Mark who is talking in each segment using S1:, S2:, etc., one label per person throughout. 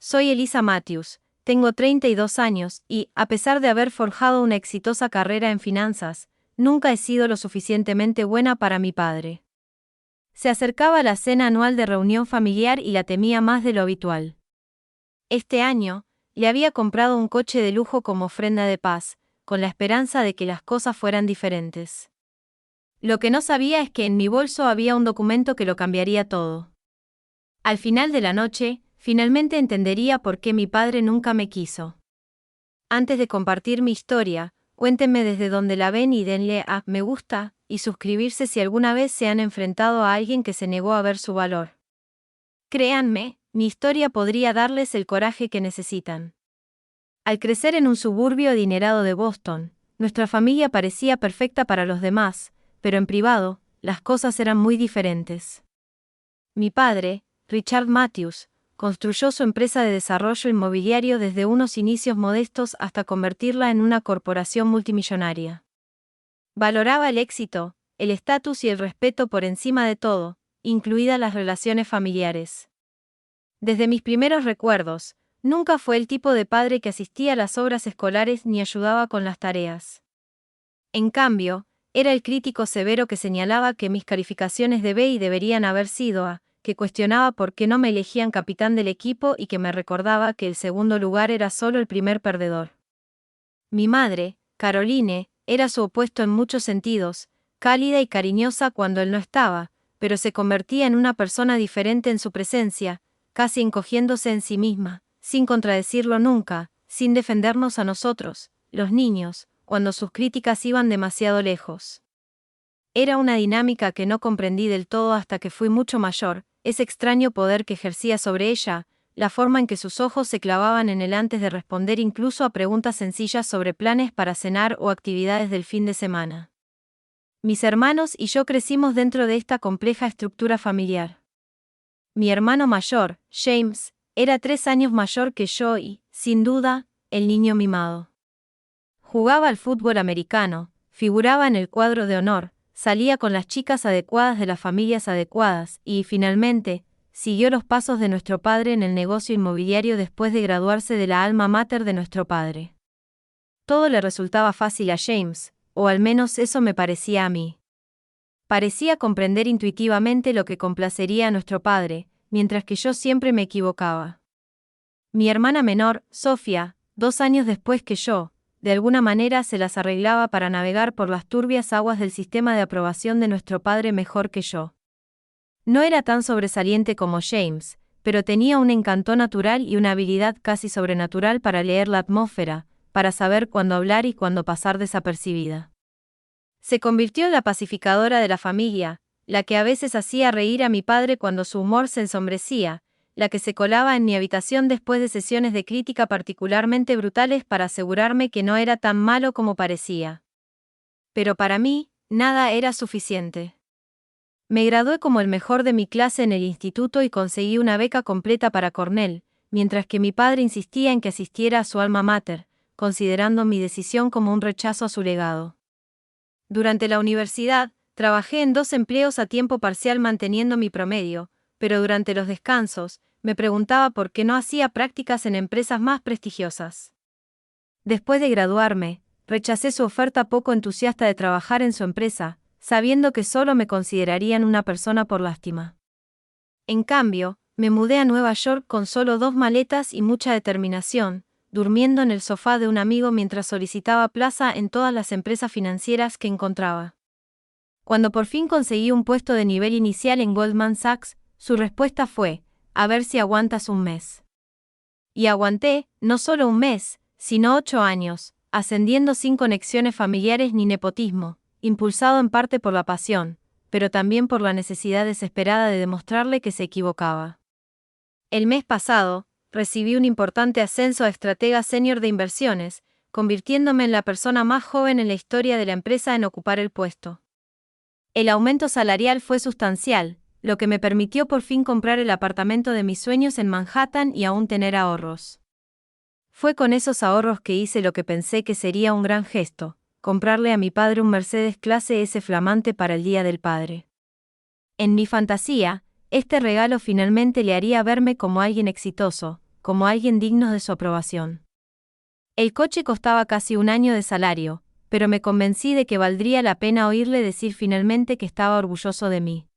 S1: Soy Elisa Matthews, tengo 32 años y, a pesar de haber forjado una exitosa carrera en finanzas, nunca he sido lo suficientemente buena para mi padre. Se acercaba la cena anual de reunión familiar y la temía más de lo habitual. Este año, le había comprado un coche de lujo como ofrenda de paz, con la esperanza de que las cosas fueran diferentes. Lo que no sabía es que en mi bolso había un documento que lo cambiaría todo. Al final de la noche, finalmente entendería por qué mi padre nunca me quiso. Antes de compartir mi historia, cuéntenme desde dónde la ven y denle a me gusta y suscribirse si alguna vez se han enfrentado a alguien que se negó a ver su valor. Créanme, mi historia podría darles el coraje que necesitan. Al crecer en un suburbio adinerado de Boston, nuestra familia parecía perfecta para los demás, pero en privado, las cosas eran muy diferentes. Mi padre, Richard Matthews, construyó su empresa de desarrollo inmobiliario desde unos inicios modestos hasta convertirla en una corporación multimillonaria. Valoraba el éxito, el estatus y el respeto por encima de todo, incluidas las relaciones familiares. Desde mis primeros recuerdos, nunca fue el tipo de padre que asistía a las obras escolares ni ayudaba con las tareas. En cambio, era el crítico severo que señalaba que mis calificaciones de BI deberían haber sido A, que cuestionaba por qué no me elegían capitán del equipo y que me recordaba que el segundo lugar era solo el primer perdedor. Mi madre, Caroline, era su opuesto en muchos sentidos, cálida y cariñosa cuando él no estaba, pero se convertía en una persona diferente en su presencia, casi encogiéndose en sí misma, sin contradecirlo nunca, sin defendernos a nosotros, los niños, cuando sus críticas iban demasiado lejos. Era una dinámica que no comprendí del todo hasta que fui mucho mayor, ese extraño poder que ejercía sobre ella, la forma en que sus ojos se clavaban en él antes de responder incluso a preguntas sencillas sobre planes para cenar o actividades del fin de semana. Mis hermanos y yo crecimos dentro de esta compleja estructura familiar. Mi hermano mayor, James, era 3 años mayor que yo y, sin duda, el niño mimado. Jugaba al fútbol americano, figuraba en el cuadro de honor, salía con las chicas adecuadas de las familias adecuadas y, finalmente, siguió los pasos de nuestro padre en el negocio inmobiliario después de graduarse de la alma mater de nuestro padre. Todo le resultaba fácil a James, o al menos eso me parecía a mí. Parecía comprender intuitivamente lo que complacería a nuestro padre, mientras que yo siempre me equivocaba. Mi hermana menor, Sofía, 2 años después que yo, de alguna manera se las arreglaba para navegar por las turbias aguas del sistema de aprobación de nuestro padre mejor que yo. No era tan sobresaliente como James, pero tenía un encanto natural y una habilidad casi sobrenatural para leer la atmósfera, para saber cuándo hablar y cuándo pasar desapercibida. Se convirtió en la pacificadora de la familia, la que a veces hacía reír a mi padre cuando su humor se ensombrecía, la que se colaba en mi habitación después de sesiones de crítica particularmente brutales para asegurarme que no era tan malo como parecía. Pero para mí, nada era suficiente. Me gradué como el mejor de mi clase en el instituto y conseguí una beca completa para Cornell, mientras que mi padre insistía en que asistiera a su alma mater, considerando mi decisión como un rechazo a su legado. Durante la universidad, trabajé en 2 empleos a tiempo parcial manteniendo mi promedio, pero durante los descansos, me preguntaba por qué no hacía prácticas en empresas más prestigiosas. Después de graduarme, rechacé su oferta poco entusiasta de trabajar en su empresa, sabiendo que solo me considerarían una persona por lástima. En cambio, me mudé a Nueva York con solo 2 maletas y mucha determinación, durmiendo en el sofá de un amigo mientras solicitaba plaza en todas las empresas financieras que encontraba. Cuando por fin conseguí un puesto de nivel inicial en Goldman Sachs, su respuesta fue, a ver si aguantas un mes. Y aguanté, no solo un mes, sino 8 años, ascendiendo sin conexiones familiares ni nepotismo, impulsado en parte por la pasión, pero también por la necesidad desesperada de demostrarle que se equivocaba. El mes pasado, recibí un importante ascenso a estratega senior de inversiones, convirtiéndome en la persona más joven en la historia de la empresa en ocupar el puesto. El aumento salarial fue sustancial, lo que me permitió por fin comprar el apartamento de mis sueños en Manhattan y aún tener ahorros. Fue con esos ahorros que hice lo que pensé que sería un gran gesto, comprarle a mi padre un Mercedes clase S flamante para el Día del Padre. En mi fantasía, este regalo finalmente le haría verme como alguien exitoso, como alguien digno de su aprobación. El coche costaba casi un año de salario, pero me convencí de que valdría la pena oírle decir finalmente que estaba orgulloso de mí.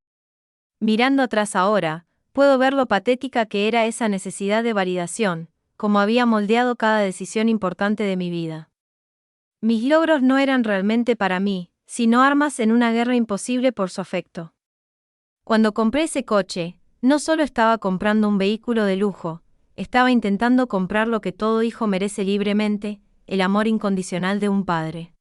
S1: Mirando atrás ahora, puedo ver lo patética que era esa necesidad de validación, como había moldeado cada decisión importante de mi vida. Mis logros no eran realmente para mí, sino armas en una guerra imposible por su afecto. Cuando compré ese coche, no solo estaba comprando un vehículo de lujo, estaba intentando comprar lo que todo hijo merece libremente, el amor incondicional de un padre.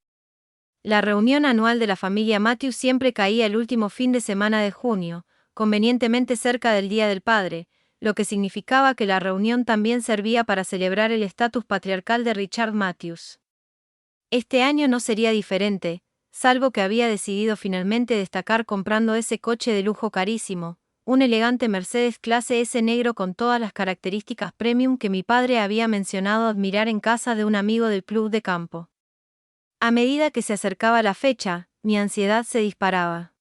S1: La reunión anual de la familia Matthews siempre caía el último fin de semana de junio, convenientemente cerca del Día del Padre, lo que significaba que la reunión también servía para celebrar el estatus patriarcal de Richard Matthews. Este año no sería diferente, salvo que había decidido finalmente destacar comprando ese coche de lujo carísimo, un elegante Mercedes clase S negro con todas las características premium que mi padre había mencionado admirar en casa de un amigo del club de campo. A medida que se acercaba la fecha, mi ansiedad se disparaba.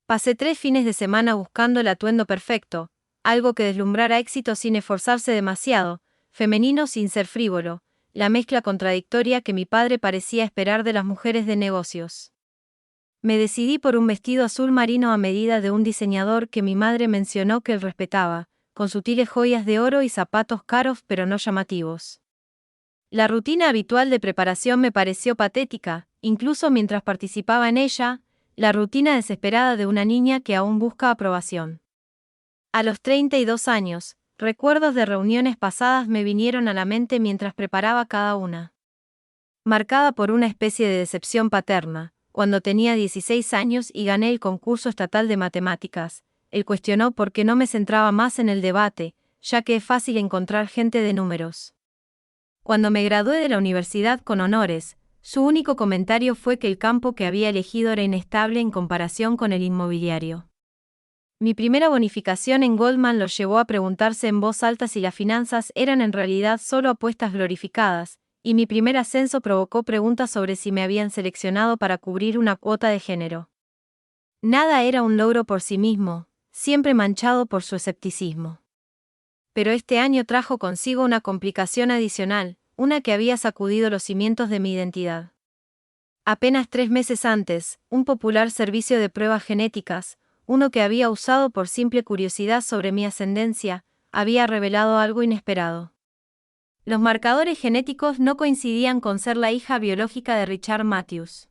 S1: Pasé 3 fines de semana buscando el atuendo perfecto, algo que deslumbrara éxito sin esforzarse demasiado, femenino sin ser frívolo, la mezcla contradictoria que mi padre parecía esperar de las mujeres de negocios. Me decidí por un vestido azul marino a medida de un diseñador que mi madre mencionó que él respetaba, con sutiles joyas de oro y zapatos caros pero no llamativos. La rutina habitual de preparación me pareció patética, incluso mientras participaba en ella, la rutina desesperada de una niña que aún busca aprobación. A los 32 años, recuerdos de reuniones pasadas me vinieron a la mente mientras preparaba cada una. Marcada por una especie de decepción paterna, cuando tenía 16 años y gané el concurso estatal de matemáticas, él cuestionó por qué no me centraba más en el debate, ya que es fácil encontrar gente de números. Cuando me gradué de la universidad con honores, su único comentario fue que el campo que había elegido era inestable en comparación con el inmobiliario. Mi primera bonificación en Goldman lo llevó a preguntarse en voz alta si las finanzas eran en realidad solo apuestas glorificadas, y mi primer ascenso provocó preguntas sobre si me habían seleccionado para cubrir una cuota de género. Nada era un logro por sí mismo, siempre manchado por su escepticismo. Pero este año trajo consigo una complicación adicional, una que había sacudido los cimientos de mi identidad. Apenas 3 meses antes, un popular servicio de pruebas genéticas, uno que había usado por simple curiosidad sobre mi ascendencia, había revelado algo inesperado. Los marcadores genéticos no coincidían con ser la hija biológica de Richard Matthews.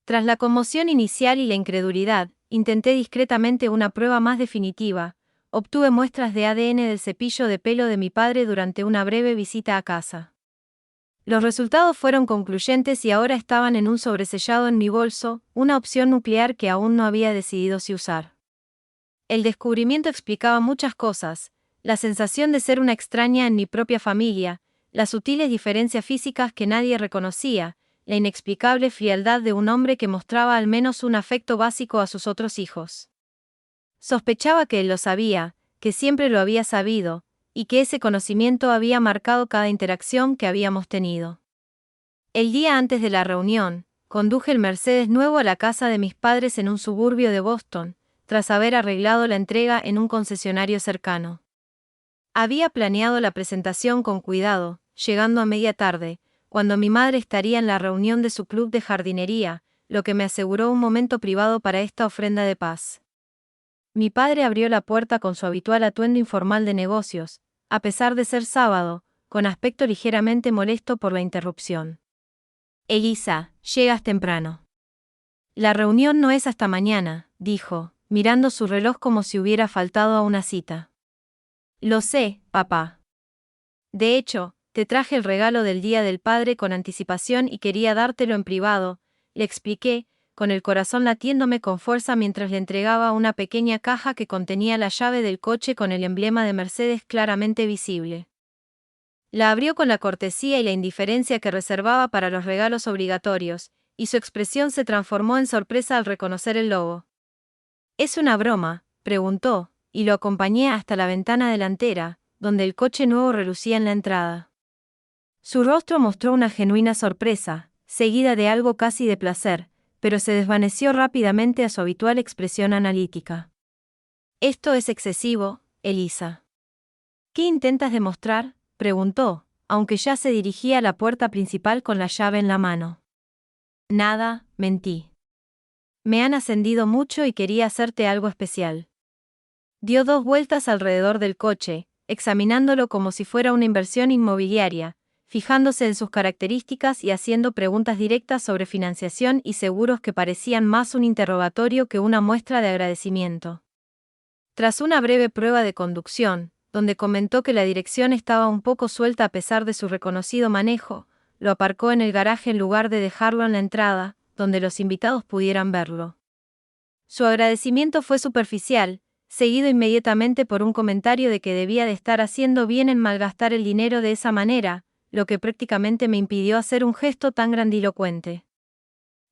S1: Tras la conmoción inicial y la incredulidad, intenté discretamente una prueba más definitiva. Obtuve muestras de ADN del cepillo de pelo de mi padre durante una breve visita a casa. Los resultados fueron concluyentes y ahora estaban en un sobresellado en mi bolso, una opción nuclear que aún no había decidido si usar. El descubrimiento explicaba muchas cosas: la sensación de ser una extraña en mi propia familia, las sutiles diferencias físicas que nadie reconocía, la inexplicable frialdad de un hombre que mostraba al menos un afecto básico a sus otros hijos. Sospechaba que él lo sabía, que siempre lo había sabido, y que ese conocimiento había marcado cada interacción que habíamos tenido. El día antes de la reunión, conduje el Mercedes nuevo a la casa de mis padres en un suburbio de Boston, tras haber arreglado la entrega en un concesionario cercano. Había planeado la presentación con cuidado, llegando a media tarde, cuando mi madre estaría en la reunión de su club de jardinería, lo que me aseguró un momento privado para esta ofrenda de paz. Mi padre abrió la puerta con su habitual atuendo informal de negocios, a pesar de ser sábado, con aspecto ligeramente molesto por la interrupción. Elisa, llegas temprano. La reunión no es hasta mañana, dijo, mirando su reloj como si hubiera faltado a una cita. Lo sé, papá. De hecho, te traje el regalo del Día del Padre con anticipación y quería dártelo en privado, le expliqué, con el corazón latiéndome con fuerza mientras le entregaba una pequeña caja que contenía la llave del coche con el emblema de Mercedes claramente visible. La abrió con la cortesía y la indiferencia que reservaba para los regalos obligatorios, y su expresión se transformó en sorpresa al reconocer el logo. ¿Es una broma?, preguntó, y lo acompañé hasta la ventana delantera, donde el coche nuevo relucía en la entrada. Su rostro mostró una genuina sorpresa, seguida de algo casi de placer, pero se desvaneció rápidamente a su habitual expresión analítica. Esto es excesivo, Elisa. ¿Qué intentas demostrar?, preguntó, aunque ya se dirigía a la puerta principal con la llave en la mano. Nada, mentí. Me han ascendido mucho y quería hacerte algo especial. Dio 2 vueltas alrededor del coche, examinándolo como si fuera una inversión inmobiliaria, fijándose en sus características y haciendo preguntas directas sobre financiación y seguros que parecían más un interrogatorio que una muestra de agradecimiento. Tras una breve prueba de conducción, donde comentó que la dirección estaba un poco suelta a pesar de su reconocido manejo, lo aparcó en el garaje en lugar de dejarlo en la entrada, donde los invitados pudieran verlo. Su agradecimiento fue superficial, seguido inmediatamente por un comentario de que debía de estar haciendo bien en malgastar el dinero de esa manera, lo que prácticamente me impidió hacer un gesto tan grandilocuente.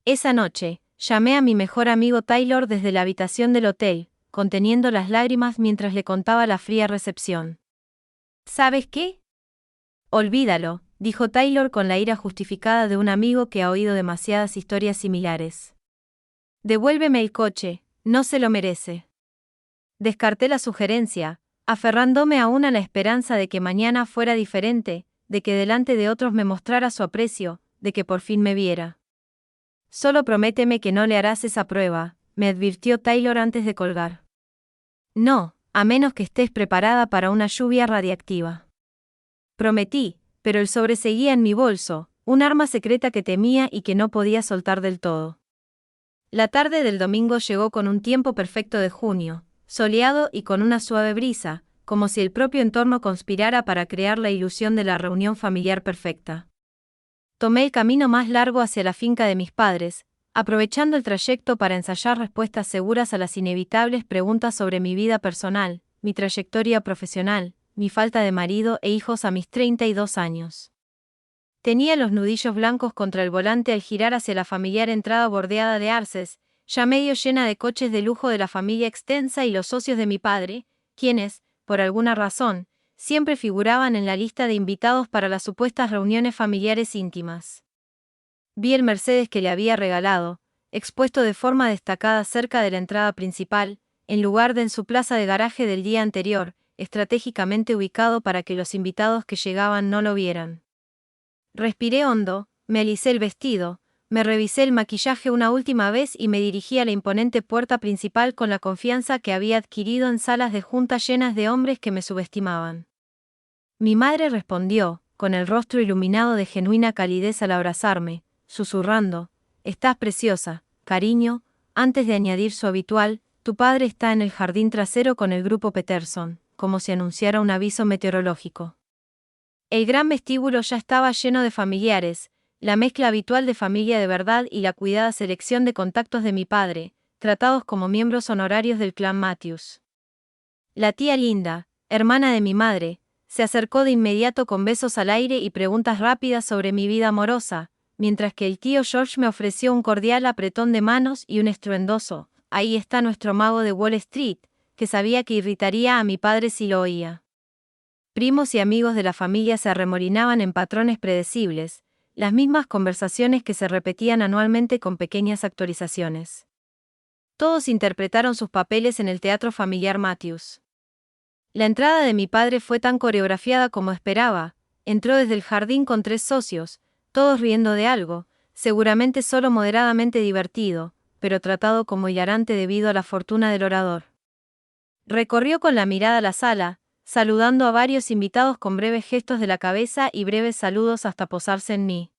S1: Esa noche, llamé a mi mejor amigo Taylor desde la habitación del hotel, conteniendo las lágrimas mientras le contaba la fría recepción. ¿Sabes qué? Olvídalo, dijo Taylor con la ira justificada de un amigo que ha oído demasiadas historias similares. Devuélveme el coche, no se lo merece. Descarté la sugerencia, aferrándome aún a la esperanza de que mañana fuera diferente, de que delante de otros me mostrara su aprecio, de que por fin me viera. Solo prométeme que no le harás esa prueba, me advirtió Taylor antes de colgar. No, a menos que estés preparada para una lluvia radiactiva. Prometí, pero el sobre seguía en mi bolso, un arma secreta que temía y que no podía soltar del todo. La tarde del domingo llegó con un tiempo perfecto de junio, soleado y con una suave brisa, como si el propio entorno conspirara para crear la ilusión de la reunión familiar perfecta. Tomé el camino más largo hacia la finca de mis padres, aprovechando el trayecto para ensayar respuestas seguras a las inevitables preguntas sobre mi vida personal, mi trayectoria profesional, mi falta de marido e hijos a mis 32 años. Tenía los nudillos blancos contra el volante al girar hacia la familiar entrada bordeada de arces, ya medio llena de coches de lujo de la familia extensa y los socios de mi padre, quienes, por alguna razón, siempre figuraban en la lista de invitados para las supuestas reuniones familiares íntimas. Vi el Mercedes que le había regalado, expuesto de forma destacada cerca de la entrada principal, en lugar de en su plaza de garaje del día anterior, estratégicamente ubicado para que los invitados que llegaban no lo vieran. Respiré hondo, me alicé el vestido, me revisé el maquillaje una última vez y me dirigí a la imponente puerta principal con la confianza que había adquirido en salas de junta llenas de hombres que me subestimaban. Mi madre respondió, con el rostro iluminado de genuina calidez al abrazarme, susurrando: «Estás preciosa, cariño», antes de añadir su habitual: «Tu padre está en el jardín trasero con el grupo Peterson», como si anunciara un aviso meteorológico. El gran vestíbulo ya estaba lleno de familiares, la mezcla habitual de familia de verdad y la cuidada selección de contactos de mi padre, tratados como miembros honorarios del clan Matthews. La tía Linda, hermana de mi madre, se acercó de inmediato con besos al aire y preguntas rápidas sobre mi vida amorosa, mientras que el tío George me ofreció un cordial apretón de manos y un estruendoso: «Ahí está nuestro mago de Wall Street», que sabía que irritaría a mi padre si lo oía. Primos y amigos de la familia se arremolinaban en patrones predecibles, las mismas conversaciones que se repetían anualmente con pequeñas actualizaciones. Todos interpretaron sus papeles en el teatro familiar Matthews. La entrada de mi padre fue tan coreografiada como esperaba. Entró desde el jardín con 3 socios, todos riendo de algo, seguramente solo moderadamente divertido, pero tratado como hilarante debido a la fortuna del orador. Recorrió con la mirada la sala, saludando a varios invitados con breves gestos de la cabeza y breves saludos hasta posarse en mí.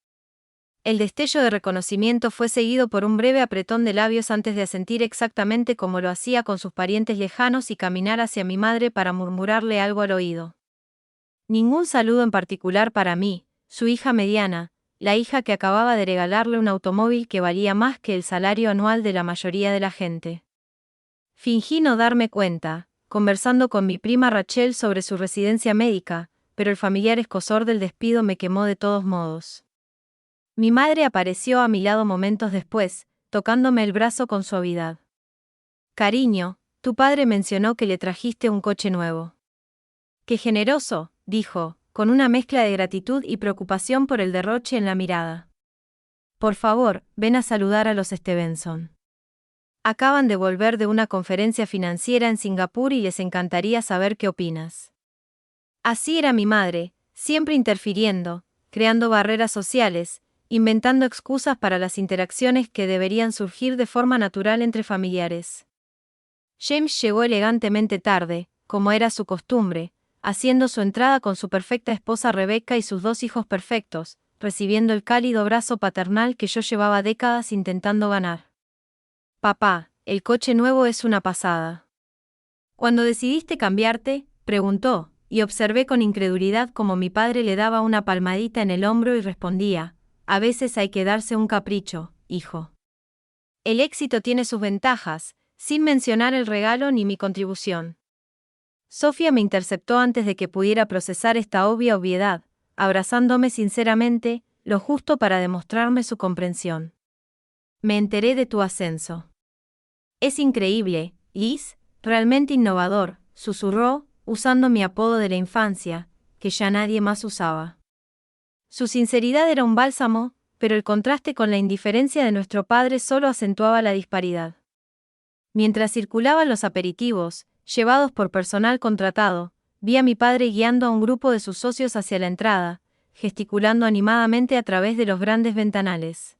S1: El destello de reconocimiento fue seguido por un breve apretón de labios antes de asentir exactamente como lo hacía con sus parientes lejanos y caminar hacia mi madre para murmurarle algo al oído. Ningún saludo en particular para mí, su hija mediana, la hija que acababa de regalarle un automóvil que valía más que el salario anual de la mayoría de la gente. Fingí no darme cuenta, conversando con mi prima Rachel sobre su residencia médica, pero el familiar escozor del despido me quemó de todos modos. Mi madre apareció a mi lado momentos después, tocándome el brazo con suavidad. «Cariño, tu padre mencionó que le trajiste un coche nuevo». «Qué generoso», dijo, con una mezcla de gratitud y preocupación por el derroche en la mirada. «Por favor, ven a saludar a los Stevenson. Acaban de volver de una conferencia financiera en Singapur y les encantaría saber qué opinas». Así era mi madre, siempre interfiriendo, creando barreras sociales, inventando excusas para las interacciones que deberían surgir de forma natural entre familiares. James llegó elegantemente tarde, como era su costumbre, haciendo su entrada con su perfecta esposa Rebecca y sus 2 hijos perfectos, recibiendo el cálido brazo paternal que yo llevaba décadas intentando ganar. Papá, el coche nuevo es una pasada. Cuando decidiste cambiarte, preguntó, y observé con incredulidad cómo mi padre le daba una palmadita en el hombro y respondía, a veces hay que darse un capricho, hijo. El éxito tiene sus ventajas, sin mencionar el regalo ni mi contribución. Sofía me interceptó antes de que pudiera procesar esta obvia obviedad, abrazándome sinceramente, lo justo para demostrarme su comprensión. Me enteré de tu ascenso. Es increíble, Liz, realmente innovador, susurró, usando mi apodo de la infancia, que ya nadie más usaba. Su sinceridad era un bálsamo, pero el contraste con la indiferencia de nuestro padre solo acentuaba la disparidad. Mientras circulaban los aperitivos, llevados por personal contratado, vi a mi padre guiando a un grupo de sus socios hacia la entrada, gesticulando animadamente a través de los grandes ventanales.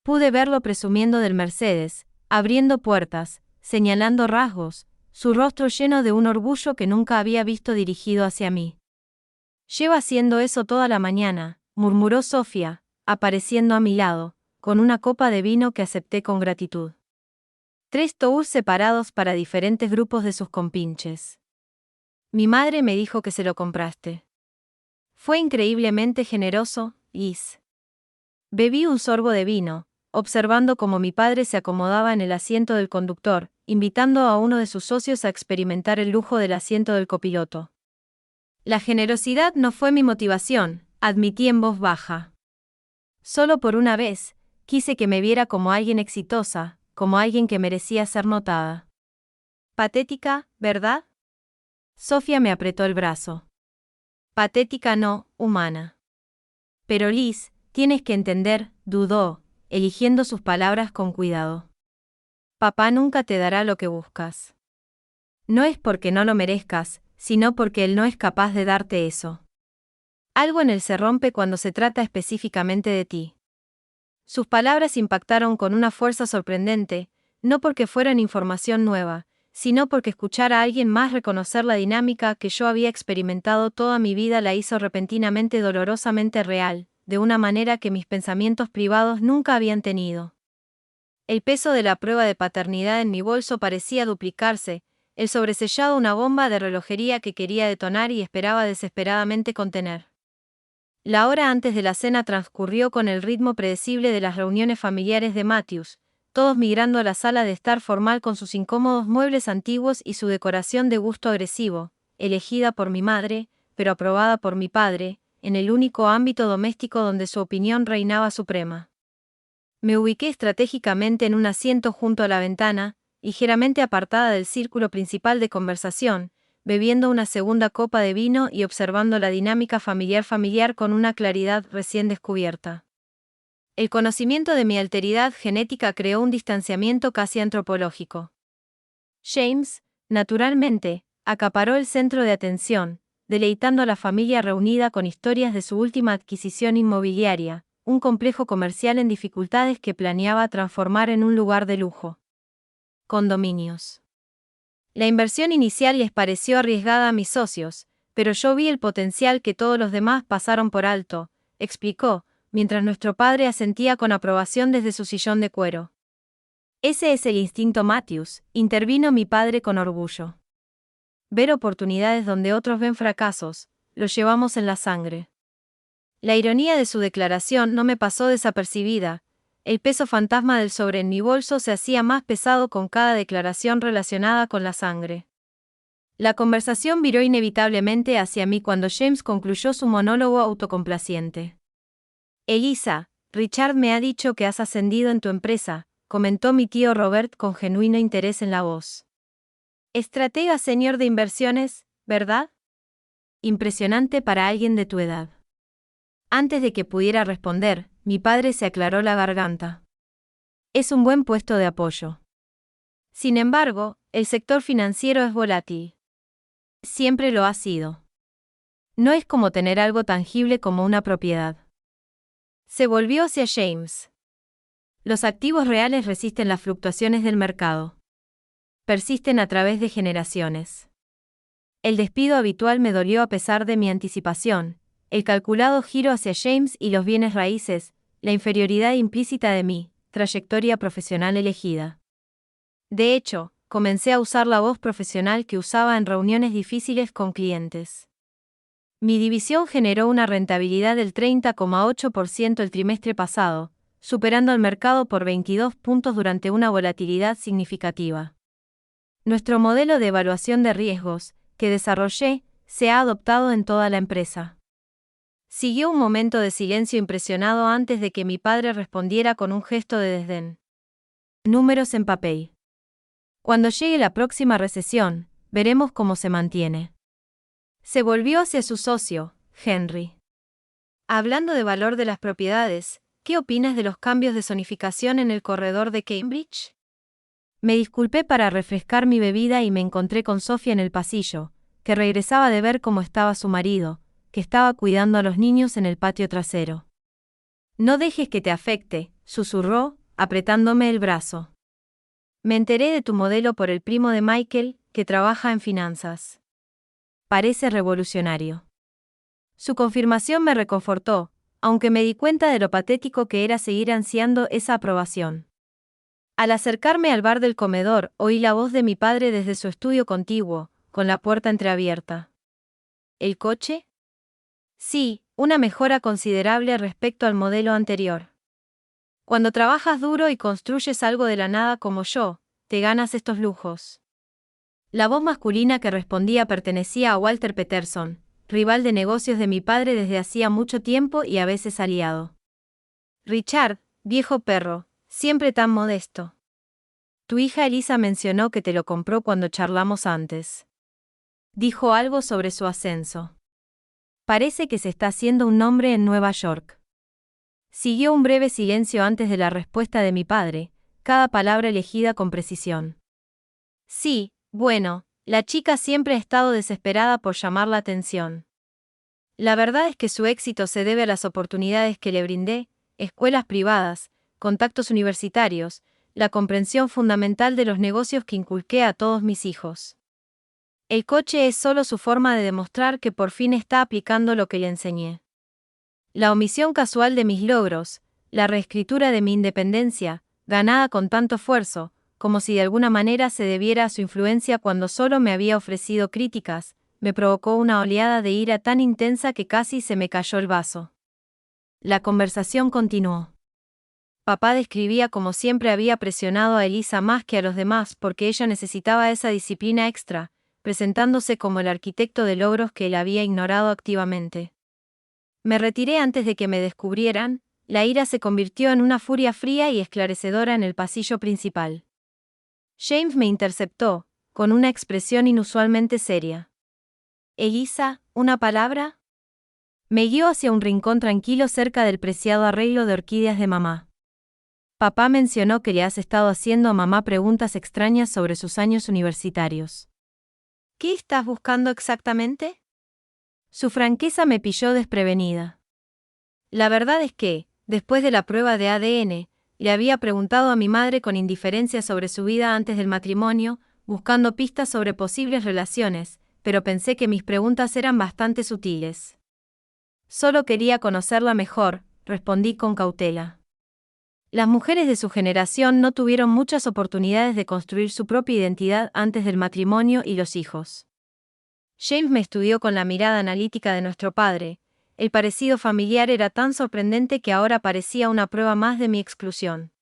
S1: Pude verlo presumiendo del Mercedes, abriendo puertas, señalando rasgos, su rostro lleno de un orgullo que nunca había visto dirigido hacia mí. Lleva haciendo eso toda la mañana, murmuró Sofía, apareciendo a mi lado, con una copa de vino que acepté con gratitud. 3 tours separados para diferentes grupos de sus compinches. Mi madre me dijo que se lo compraste. Fue increíblemente generoso, Liz. Bebí un sorbo de vino, observando cómo mi padre se acomodaba en el asiento del conductor, invitando a uno de sus socios a experimentar el lujo del asiento del copiloto. La generosidad no fue mi motivación, admití en voz baja. Solo por una vez, quise que me viera como alguien exitosa, como alguien que merecía ser notada. Patética, ¿verdad? Sofía me apretó el brazo. Patética no, humana. Pero Liz, tienes que entender, dudó, eligiendo sus palabras con cuidado. Papá nunca te dará lo que buscas. No es porque no lo merezcas, sino porque él no es capaz de darte eso. Algo en él se rompe cuando se trata específicamente de ti. Sus palabras impactaron con una fuerza sorprendente, no porque fueran información nueva, sino porque escuchar a alguien más reconocer la dinámica que yo había experimentado toda mi vida la hizo repentinamente dolorosamente real, de una manera que mis pensamientos privados nunca habían tenido. El peso de la prueba de paternidad en mi bolso parecía duplicarse, el sobresellado una bomba de relojería que quería detonar y esperaba desesperadamente contener. La hora antes de la cena transcurrió con el ritmo predecible de las reuniones familiares de Matthews, todos migrando a la sala de estar formal con sus incómodos muebles antiguos y su decoración de gusto agresivo, elegida por mi madre, pero aprobada por mi padre, en el único ámbito doméstico donde su opinión reinaba suprema. Me ubiqué estratégicamente en un asiento junto a la ventana, ligeramente apartada del círculo principal de conversación, bebiendo una segunda copa de vino y observando la dinámica familiar con una claridad recién descubierta. El conocimiento de mi alteridad genética creó un distanciamiento casi antropológico. James, naturalmente, acaparó el centro de atención, deleitando a la familia reunida con historias de su última adquisición inmobiliaria, un complejo comercial en dificultades que planeaba transformar en un lugar de lujo. Condominios. La inversión inicial les pareció arriesgada a mis socios, pero yo vi el potencial que todos los demás pasaron por alto, explicó, mientras nuestro padre asentía con aprobación desde su sillón de cuero. Ese es el instinto Matthews, intervino mi padre con orgullo. Ver oportunidades donde otros ven fracasos, lo llevamos en la sangre. La ironía de su declaración no me pasó desapercibida. El peso fantasma del sobre en mi bolso se hacía más pesado con cada declaración relacionada con la sangre. La conversación viró inevitablemente hacia mí cuando James concluyó su monólogo autocomplaciente. Elisa, Richard me ha dicho que has ascendido en tu empresa, comentó mi tío Robert con genuino interés en la voz. Estratega senior de inversiones, ¿verdad? Impresionante para alguien de tu edad. Antes de que pudiera responder, mi padre se aclaró la garganta. Es un buen puesto de apoyo. Sin embargo, el sector financiero es volátil. Siempre lo ha sido. No es como tener algo tangible como una propiedad. Se volvió hacia James. Los activos reales resisten las fluctuaciones del mercado. Persisten a través de generaciones. El despido habitual me dolió a pesar de mi anticipación, el calculado giro hacia James y los bienes raíces, la inferioridad implícita de mi trayectoria profesional elegida. De hecho, comencé a usar la voz profesional que usaba en reuniones difíciles con clientes. Mi división generó una rentabilidad del 30,8% el trimestre pasado, superando al mercado por 22 puntos durante una volatilidad significativa. Nuestro modelo de evaluación de riesgos, que desarrollé, se ha adoptado en toda la empresa. Siguió un momento de silencio impresionado antes de que mi padre respondiera con un gesto de desdén. Números en papel. Cuando llegue la próxima recesión, veremos cómo se mantiene. Se volvió hacia su socio, Henry. Hablando de valor de las propiedades, ¿qué opinas de los cambios de zonificación en el corredor de Cambridge? Me disculpé para refrescar mi bebida y me encontré con Sofía en el pasillo, que regresaba de ver cómo estaba su marido, que estaba cuidando a los niños en el patio trasero. No dejes que te afecte, susurró, apretándome el brazo. Me enteré de tu modelo por el primo de Michael, que trabaja en finanzas. Parece revolucionario. Su confirmación me reconfortó, aunque me di cuenta de lo patético que era seguir ansiando esa aprobación. Al acercarme al bar del comedor, oí la voz de mi padre desde su estudio contiguo, con la puerta entreabierta. ¿El coche? Sí, una mejora considerable respecto al modelo anterior. Cuando trabajas duro y construyes algo de la nada como yo, te ganas estos lujos. La voz masculina que respondía pertenecía a Walter Peterson, rival de negocios de mi padre desde hacía mucho tiempo y a veces aliado. Richard, viejo perro, siempre tan modesto. Tu hija Elisa mencionó que te lo compró cuando charlamos antes. Dijo algo sobre su ascenso. Parece que se está haciendo un nombre en Nueva York. Siguió un breve silencio antes de la respuesta de mi padre, cada palabra elegida con precisión. Sí, bueno, la chica siempre ha estado desesperada por llamar la atención. La verdad es que su éxito se debe a las oportunidades que le brindé, escuelas privadas, contactos universitarios, la comprensión fundamental de los negocios que inculqué a todos mis hijos. El coche es solo su forma de demostrar que por fin está aplicando lo que le enseñé. La omisión casual de mis logros, la reescritura de mi independencia, ganada con tanto esfuerzo, como si de alguna manera se debiera a su influencia cuando solo me había ofrecido críticas, me provocó una oleada de ira tan intensa que casi se me cayó el vaso. La conversación continuó. Papá describía cómo siempre había presionado a Elisa más que a los demás porque ella necesitaba esa disciplina extra, presentándose como el arquitecto de logros que él había ignorado activamente. Me retiré antes de que me descubrieran, la ira se convirtió en una furia fría y esclarecedora en el pasillo principal. James me interceptó, con una expresión inusualmente seria. Elisa, ¿una palabra? Me guió hacia un rincón tranquilo cerca del preciado arreglo de orquídeas de mamá. Papá mencionó que le has estado haciendo a mamá preguntas extrañas sobre sus años universitarios. ¿Qué estás buscando exactamente? Su franqueza me pilló desprevenida. La verdad es que, después de la prueba de ADN, le había preguntado a mi madre con indiferencia sobre su vida antes del matrimonio, buscando pistas sobre posibles relaciones, pero pensé que mis preguntas eran bastante sutiles. Solo quería conocerla mejor, respondí con cautela. Las mujeres de su generación no tuvieron muchas oportunidades de construir su propia identidad antes del matrimonio y los hijos. James me estudió con la mirada analítica de nuestro padre. El parecido familiar era tan sorprendente que ahora parecía una prueba más de mi exclusión.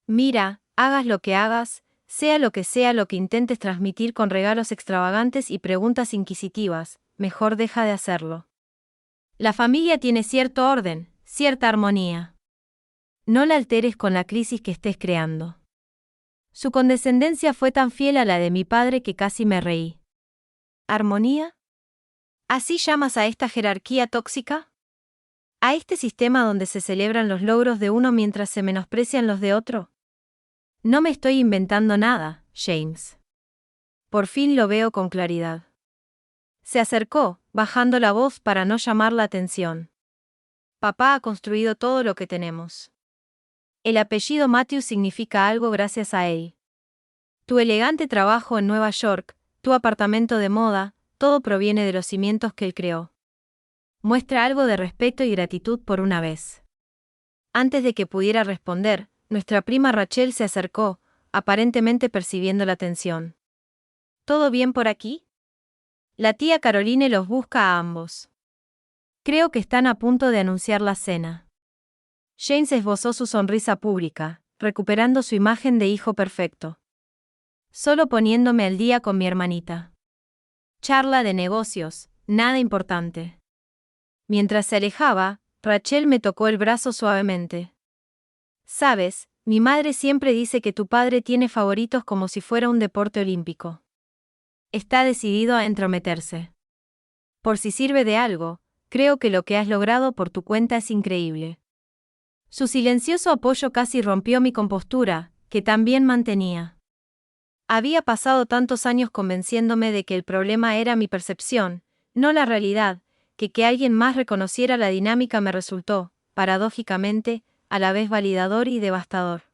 S1: Mira, hagas lo que hagas, sea lo que intentes transmitir con regalos extravagantes y preguntas inquisitivas, mejor deja de hacerlo. La familia tiene cierto orden, cierta armonía. No la alteres con la crisis que estés creando. Su condescendencia fue tan fiel a la de mi padre que casi me reí. ¿Armonía? ¿Así llamas a esta jerarquía tóxica? ¿A este sistema donde se celebran los logros de uno mientras se menosprecian los de otro? No me estoy inventando nada, James. Por fin lo veo con claridad. Se acercó, bajando la voz para no llamar la atención. Papá ha construido todo lo que tenemos. El apellido Matthews significa algo gracias a él. Tu elegante trabajo en Nueva York, tu apartamento de moda, todo proviene de los cimientos que él creó. Muestra algo de respeto y gratitud por una vez. Antes de que pudiera responder, nuestra prima Rachel se acercó, aparentemente percibiendo la tensión. ¿Todo bien por aquí? La tía Caroline los busca a ambos. Creo que están a punto de anunciar la cena. James esbozó su sonrisa pública, recuperando su imagen de hijo perfecto. Solo poniéndome al día con mi hermanita. Charla de negocios, nada importante. Mientras se alejaba, Rachel me tocó el brazo suavemente. Sabes, mi madre siempre dice que tu padre tiene favoritos como si fuera un deporte olímpico. Está decidido a entrometerse. Por si sirve de algo, creo que lo que has logrado por tu cuenta es increíble. Su silencioso apoyo casi rompió mi compostura, que también mantenía. Había pasado tantos años convenciéndome de que el problema era mi percepción, no la realidad, que alguien más reconociera la dinámica me resultó, paradójicamente, a la vez validador y devastador.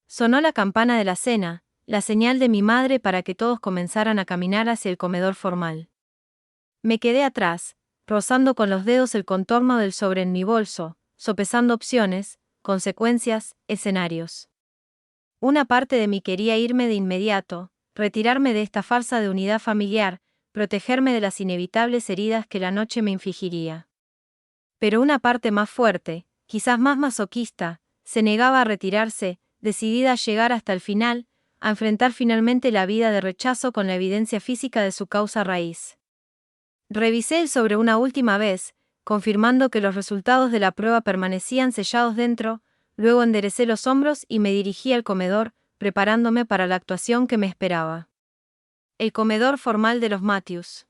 S1: Sonó la campana de la cena, la señal de mi madre para que todos comenzaran a caminar hacia el comedor formal. Me quedé atrás, rozando con los dedos el contorno del sobre en mi bolso, sopesando opciones, consecuencias, escenarios. Una parte de mí quería irme de inmediato, retirarme de esta farsa de unidad familiar, protegerme de las inevitables heridas que la noche me infligiría. Pero una parte más fuerte, quizás más masoquista, se negaba a retirarse, decidida a llegar hasta el final, a enfrentar finalmente la vida de rechazo con la evidencia física de su causa raíz. Revisé el sobre una última vez, confirmando que los resultados de la prueba permanecían sellados dentro, luego enderecé los hombros y me dirigí al comedor, preparándome para la actuación que me esperaba. El comedor formal de los Matthews.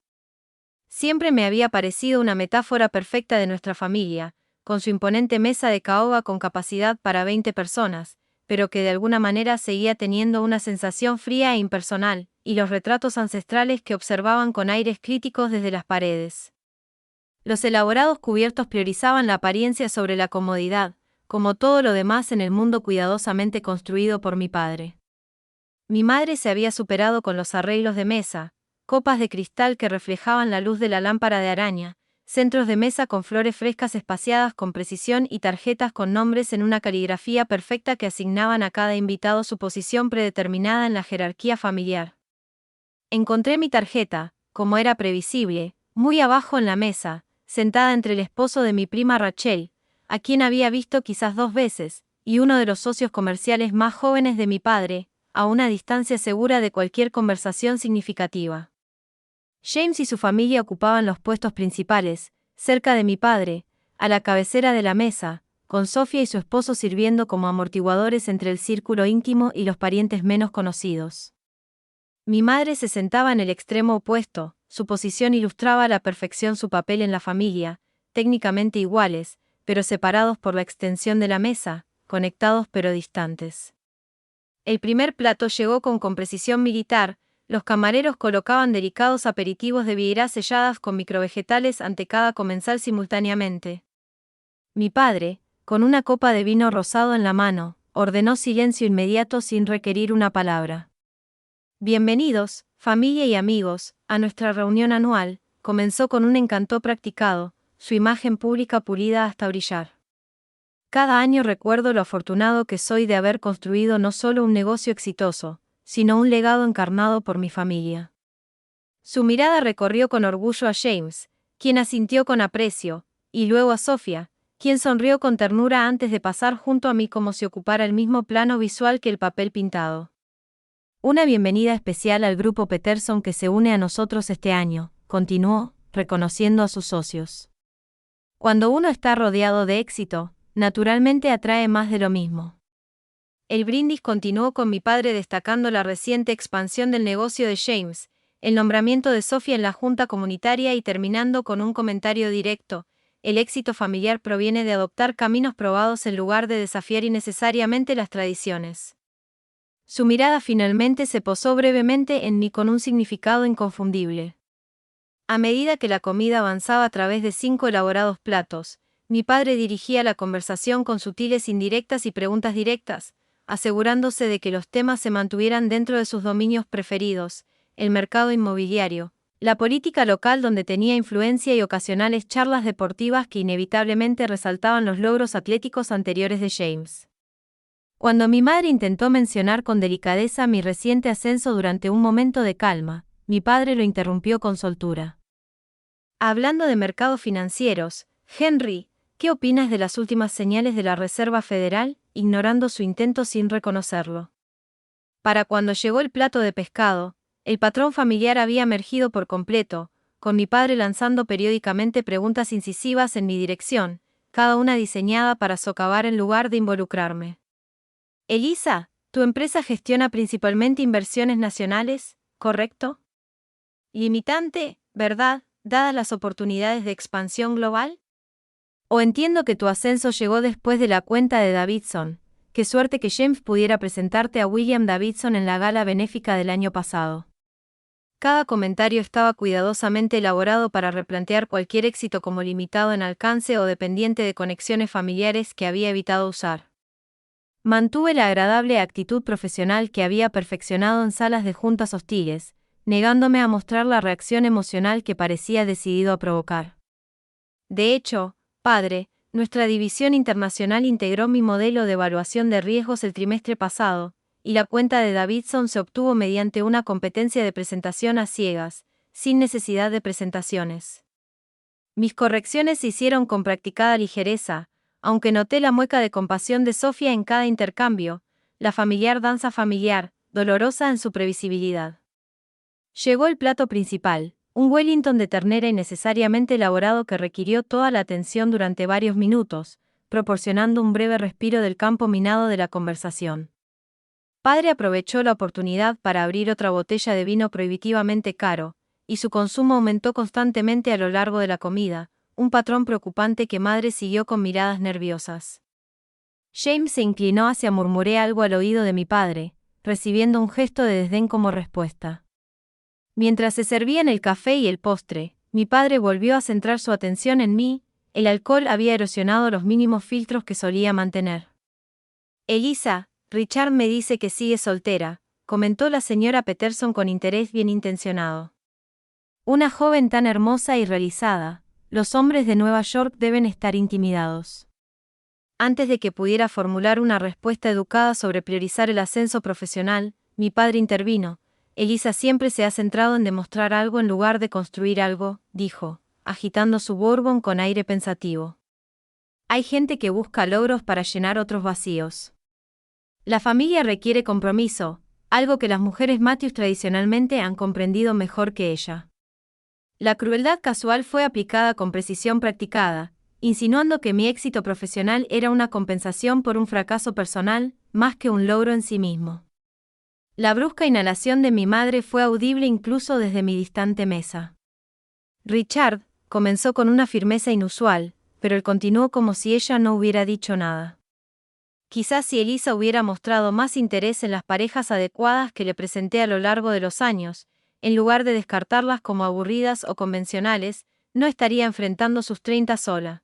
S1: Siempre me había parecido una metáfora perfecta de nuestra familia, con su imponente mesa de caoba con capacidad para 20 personas, pero que de alguna manera seguía teniendo una sensación fría e impersonal, y los retratos ancestrales que observaban con aires críticos desde las paredes. Los elaborados cubiertos priorizaban la apariencia sobre la comodidad, como todo lo demás en el mundo cuidadosamente construido por mi padre. Mi madre se había superado con los arreglos de mesa, copas de cristal que reflejaban la luz de la lámpara de araña, centros de mesa con flores frescas espaciadas con precisión y tarjetas con nombres en una caligrafía perfecta que asignaban a cada invitado su posición predeterminada en la jerarquía familiar. Encontré mi tarjeta, como era previsible, muy abajo en la mesa, sentada entre el esposo de mi prima Rachel, a quien había visto quizás 2 veces, y uno de los socios comerciales más jóvenes de mi padre, a una distancia segura de cualquier conversación significativa. James y su familia ocupaban los puestos principales, cerca de mi padre, a la cabecera de la mesa, con Sofía y su esposo sirviendo como amortiguadores entre el círculo íntimo y los parientes menos conocidos. Mi madre se sentaba en el extremo opuesto, su posición ilustraba a la perfección su papel en la familia, técnicamente iguales, pero separados por la extensión de la mesa, conectados pero distantes. El primer plato llegó con precisión militar, los camareros colocaban delicados aperitivos de vieira selladas con microvegetales ante cada comensal simultáneamente. Mi padre, con una copa de vino rosado en la mano, ordenó silencio inmediato sin requerir una palabra. Bienvenidos, familia y amigos, a nuestra reunión anual, comenzó con un encanto practicado, su imagen pública pulida hasta brillar. Cada año recuerdo lo afortunado que soy de haber construido no solo un negocio exitoso, sino un legado encarnado por mi familia. Su mirada recorrió con orgullo a James, quien asintió con aprecio, y luego a Sofía, quien sonrió con ternura antes de pasar junto a mí como si ocupara el mismo plano visual que el papel pintado. Una bienvenida especial al grupo Peterson que se une a nosotros este año, continuó, reconociendo a sus socios. Cuando uno está rodeado de éxito, naturalmente atrae más de lo mismo. El brindis continuó con mi padre destacando la reciente expansión del negocio de James, el nombramiento de Sofía en la junta comunitaria y terminando con un comentario directo: el éxito familiar proviene de adoptar caminos probados en lugar de desafiar innecesariamente las tradiciones. Su mirada finalmente se posó brevemente en mí con un significado inconfundible. A medida que la comida avanzaba a través de 5 elaborados platos, mi padre dirigía la conversación con sutiles indirectas y preguntas directas, asegurándose de que los temas se mantuvieran dentro de sus dominios preferidos, el mercado inmobiliario, la política local donde tenía influencia y ocasionales charlas deportivas que inevitablemente resaltaban los logros atléticos anteriores de James. Cuando mi madre intentó mencionar con delicadeza mi reciente ascenso durante un momento de calma, mi padre lo interrumpió con soltura. Hablando de mercados financieros, Henry, ¿qué opinas de las últimas señales de la Reserva Federal, ignorando su intento sin reconocerlo? Para cuando llegó el plato de pescado, el patrón familiar había emergido por completo, con mi padre lanzando periódicamente preguntas incisivas en mi dirección, cada una diseñada para socavar en lugar de involucrarme. Elisa, tu empresa gestiona principalmente inversiones nacionales, ¿correcto? Limitante, ¿verdad?, dadas las oportunidades de expansión global. O entiendo que tu ascenso llegó después de la cuenta de Davidson. Qué suerte que James pudiera presentarte a William Davidson en la gala benéfica del año pasado. Cada comentario estaba cuidadosamente elaborado para replantear cualquier éxito como limitado en alcance o dependiente de conexiones familiares que había evitado usar. Mantuve la agradable actitud profesional que había perfeccionado en salas de juntas hostiles, negándome a mostrar la reacción emocional que parecía decidido a provocar. De hecho, padre, nuestra división internacional integró mi modelo de evaluación de riesgos el trimestre pasado, y la cuenta de Davidson se obtuvo mediante una competencia de presentación a ciegas, sin necesidad de presentaciones. Mis correcciones se hicieron con practicada ligereza, aunque noté la mueca de compasión de Sofía en cada intercambio, la familiar danza familiar, dolorosa en su previsibilidad. Llegó el plato principal, un Wellington de ternera innecesariamente elaborado que requirió toda la atención durante varios minutos, proporcionando un breve respiro del campo minado de la conversación. Padre aprovechó la oportunidad para abrir otra botella de vino prohibitivamente caro, y su consumo aumentó constantemente a lo largo de la comida, un patrón preocupante que madre siguió con miradas nerviosas. James se inclinó hacia murmuré algo al oído de mi padre, recibiendo un gesto de desdén como respuesta. Mientras se servían el café y el postre, mi padre volvió a centrar su atención en mí, el alcohol había erosionado los mínimos filtros que solía mantener. Elisa, Richard me dice que sigue soltera, comentó la señora Peterson con interés bien intencionado. Una joven tan hermosa y realizada, los hombres de Nueva York deben estar intimidados. Antes de que pudiera formular una respuesta educada sobre priorizar el ascenso profesional, mi padre intervino. Elisa siempre se ha centrado en demostrar algo en lugar de construir algo, dijo, agitando su bourbon con aire pensativo. Hay gente que busca logros para llenar otros vacíos. La familia requiere compromiso, algo que las mujeres Matthews tradicionalmente han comprendido mejor que ella. La crueldad casual fue aplicada con precisión practicada, insinuando que mi éxito profesional era una compensación por un fracaso personal, más que un logro en sí mismo. La brusca inhalación de mi madre fue audible incluso desde mi distante mesa. Richard, comenzó con una firmeza inusual, pero él continuó como si ella no hubiera dicho nada. Quizás si Elisa hubiera mostrado más interés en las parejas adecuadas que le presenté a lo largo de los años, en lugar de descartarlas como aburridas o convencionales, no estaría enfrentando sus 30 sola.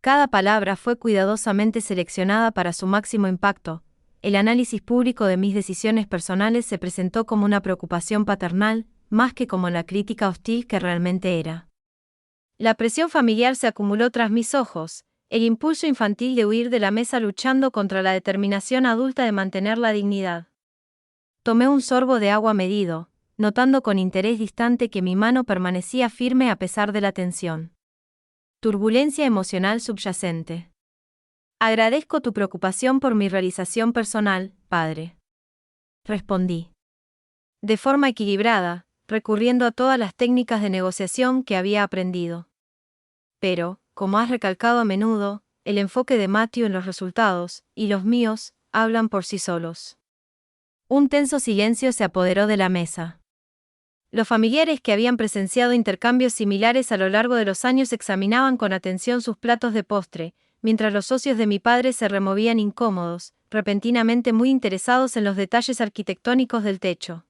S1: Cada palabra fue cuidadosamente seleccionada para su máximo impacto. El análisis público de mis decisiones personales se presentó como una preocupación paternal, más que como la crítica hostil que realmente era. La presión familiar se acumuló tras mis ojos, el impulso infantil de huir de la mesa luchando contra la determinación adulta de mantener la dignidad. Tomé un sorbo de agua medido, notando con interés distante que mi mano permanecía firme a pesar de la tensión. Turbulencia emocional subyacente. Agradezco tu preocupación por mi realización personal, padre. Respondí. De forma equilibrada, recurriendo a todas las técnicas de negociación que había aprendido. Pero, como has recalcado a menudo, el enfoque de Matthew en los resultados, y los míos, hablan por sí solos. Un tenso silencio se apoderó de la mesa. Los familiares que habían presenciado intercambios similares a lo largo de los años examinaban con atención sus platos de postre, mientras los socios de mi padre se removían incómodos, repentinamente muy interesados en los detalles arquitectónicos del techo.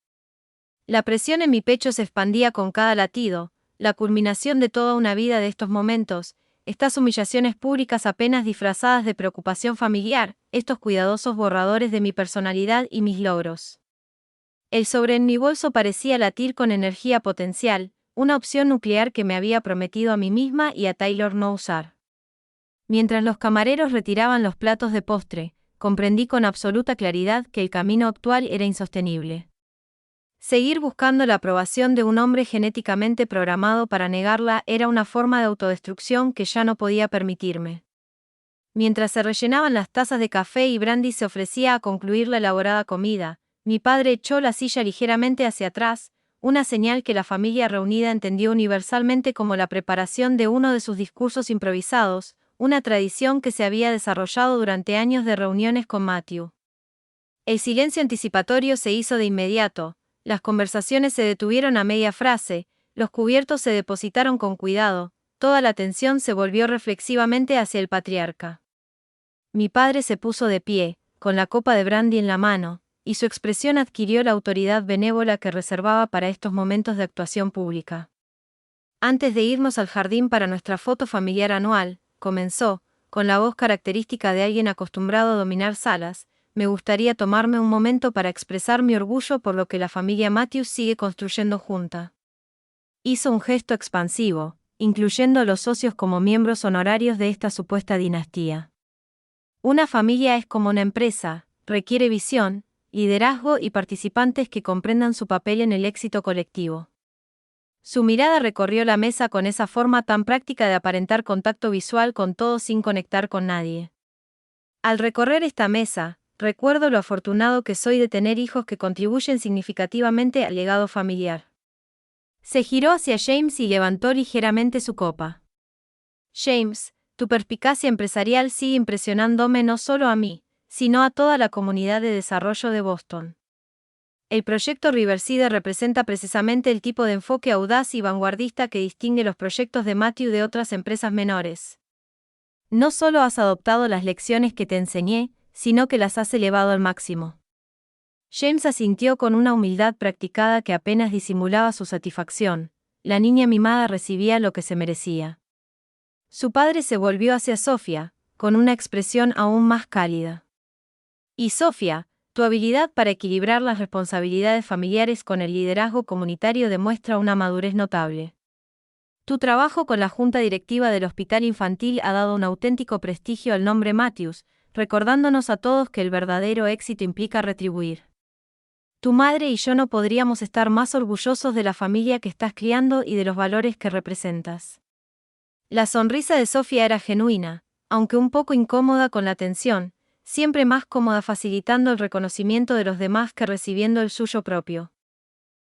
S1: La presión en mi pecho se expandía con cada latido, la culminación de toda una vida de estos momentos, estas humillaciones públicas apenas disfrazadas de preocupación familiar, estos cuidadosos borradores de mi personalidad y mis logros. El sobre en mi bolso parecía latir con energía potencial, una opción nuclear que me había prometido a mí misma y a Taylor no usar. Mientras los camareros retiraban los platos de postre, comprendí con absoluta claridad que el camino actual era insostenible. Seguir buscando la aprobación de un hombre genéticamente programado para negarla era una forma de autodestrucción que ya no podía permitirme. Mientras se rellenaban las tazas de café y Brandy se ofrecía a concluir la elaborada comida, mi padre echó la silla ligeramente hacia atrás, una señal que la familia reunida entendió universalmente como la preparación de uno de sus discursos improvisados, una tradición que se había desarrollado durante años de reuniones con Matthew. El silencio anticipatorio se hizo de inmediato, las conversaciones se detuvieron a media frase, los cubiertos se depositaron con cuidado, toda la atención se volvió reflexivamente hacia el patriarca. Mi padre se puso de pie, con la copa de brandy en la mano, y su expresión adquirió la autoridad benévola que reservaba para estos momentos de actuación pública. Antes de irnos al jardín para nuestra foto familiar anual, comenzó, con la voz característica de alguien acostumbrado a dominar salas, me gustaría tomarme un momento para expresar mi orgullo por lo que la familia Matthews sigue construyendo junta. Hizo un gesto expansivo, incluyendo a los socios como miembros honorarios de esta supuesta dinastía. Una familia es como una empresa, requiere visión, liderazgo y participantes que comprendan su papel en el éxito colectivo. Su mirada recorrió la mesa con esa forma tan práctica de aparentar contacto visual con todos sin conectar con nadie. Al recorrer esta mesa, recuerdo lo afortunado que soy de tener hijos que contribuyen significativamente al legado familiar. Se giró hacia James y levantó ligeramente su copa. James, tu perspicacia empresarial sigue impresionándome no solo a mí, sino a toda la comunidad de desarrollo de Boston. El proyecto Riverside representa precisamente el tipo de enfoque audaz y vanguardista que distingue los proyectos de Matthew de otras empresas menores. No solo has adoptado las lecciones que te enseñé, sino que las has elevado al máximo. James asintió con una humildad practicada que apenas disimulaba su satisfacción. La niña mimada recibía lo que se merecía. Su padre se volvió hacia Sofía, con una expresión aún más cálida. Y Sofía, tu habilidad para equilibrar las responsabilidades familiares con el liderazgo comunitario demuestra una madurez notable. Tu trabajo con la junta directiva del hospital infantil ha dado un auténtico prestigio al nombre Matthews, recordándonos a todos que el verdadero éxito implica retribuir. Tu madre y yo no podríamos estar más orgullosos de la familia que estás criando y de los valores que representas. La sonrisa de Sofía era genuina, aunque un poco incómoda con la tensión, siempre más cómoda facilitando el reconocimiento de los demás que recibiendo el suyo propio.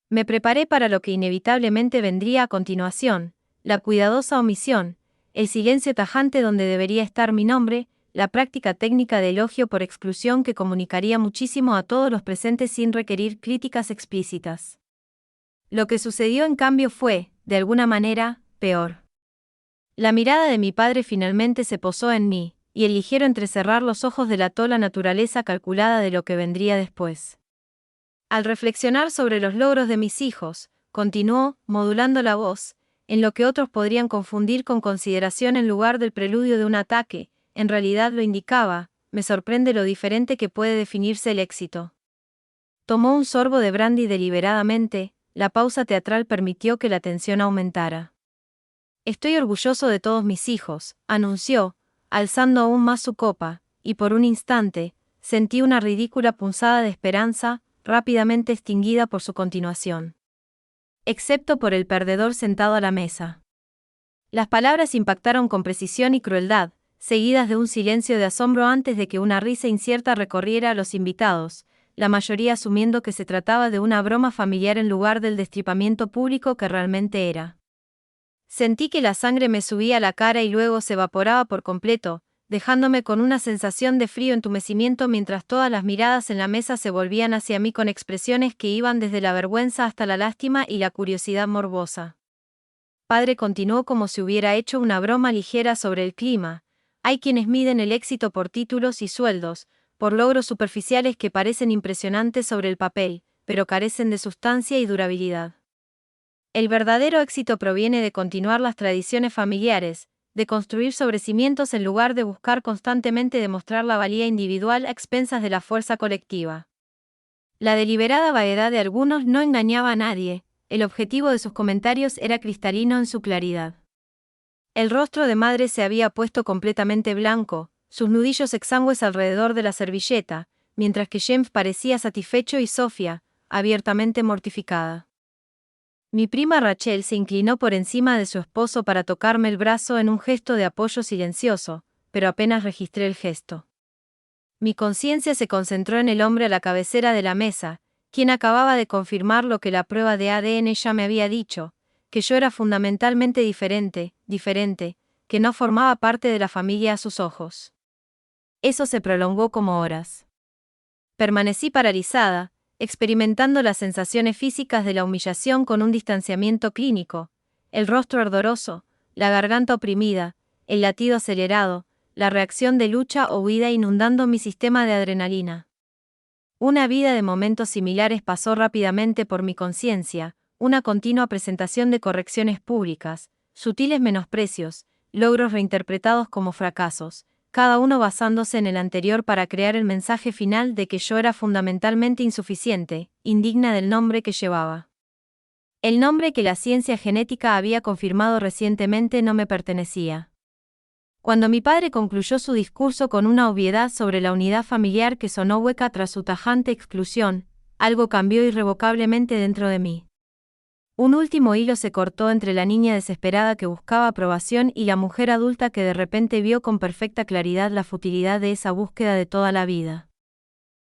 S1: Me preparé para lo que inevitablemente vendría a continuación, la cuidadosa omisión, el silencio tajante donde debería estar mi nombre, la práctica técnica de elogio por exclusión que comunicaría muchísimo a todos los presentes sin requerir críticas explícitas. Lo que sucedió en cambio fue, de alguna manera, peor. La mirada de mi padre finalmente se posó en mí, y el ligero entrecerrar los ojos delató la naturaleza calculada de lo que vendría después. Al reflexionar sobre los logros de mis hijos, continuó, modulando la voz, en lo que otros podrían confundir con consideración en lugar del preludio de un ataque, en realidad lo indicaba, me sorprende lo diferente que puede definirse el éxito. Tomó un sorbo de brandy deliberadamente, la pausa teatral permitió que la tensión aumentara. Estoy orgulloso de todos mis hijos, anunció, alzando aún más su copa, y por un instante, sentí una ridícula punzada de esperanza, rápidamente extinguida por su continuación. Excepto por el perdedor sentado a la mesa. Las palabras impactaron con precisión y crueldad, seguidas de un silencio de asombro antes de que una risa incierta recorriera a los invitados, la mayoría asumiendo que se trataba de una broma familiar en lugar del destripamiento público que realmente era. Sentí que la sangre me subía a la cara y luego se evaporaba por completo, dejándome con una sensación de frío entumecimiento mientras todas las miradas en la mesa se volvían hacia mí con expresiones que iban desde la vergüenza hasta la lástima y la curiosidad morbosa. Padre continuó como si hubiera hecho una broma ligera sobre el clima. Hay quienes miden el éxito por títulos y sueldos, por logros superficiales que parecen impresionantes sobre el papel, pero carecen de sustancia y durabilidad. El verdadero éxito proviene de continuar las tradiciones familiares, de construir sobre cimientos en lugar de buscar constantemente demostrar la valía individual a expensas de la fuerza colectiva. La deliberada vaguedad de algunos no engañaba a nadie, el objetivo de sus comentarios era cristalino en su claridad. El rostro de madre se había puesto completamente blanco, sus nudillos exangües alrededor de la servilleta, mientras que James parecía satisfecho y Sofía, abiertamente mortificada. Mi prima Rachel se inclinó por encima de su esposo para tocarme el brazo en un gesto de apoyo silencioso, pero apenas registré el gesto. Mi conciencia se concentró en el hombre a la cabecera de la mesa, quien acababa de confirmar lo que la prueba de ADN ya me había dicho, que yo era fundamentalmente diferente, que no formaba parte de la familia a sus ojos. Eso se prolongó como horas. Permanecí paralizada, experimentando las sensaciones físicas de la humillación con un distanciamiento clínico, el rostro ardoroso, la garganta oprimida, el latido acelerado, la reacción de lucha o huida inundando mi sistema de adrenalina. Una vida de momentos similares pasó rápidamente por mi conciencia, una continua presentación de correcciones públicas, sutiles menosprecios, logros reinterpretados como fracasos, cada uno basándose en el anterior para crear el mensaje final de que yo era fundamentalmente insuficiente, indigna del nombre que llevaba. El nombre que la ciencia genética había confirmado recientemente no me pertenecía. Cuando mi padre concluyó su discurso con una obviedad sobre la unidad familiar que sonó hueca tras su tajante exclusión, algo cambió irrevocablemente dentro de mí. Un último hilo se cortó entre la niña desesperada que buscaba aprobación y la mujer adulta que de repente vio con perfecta claridad la futilidad de esa búsqueda de toda la vida.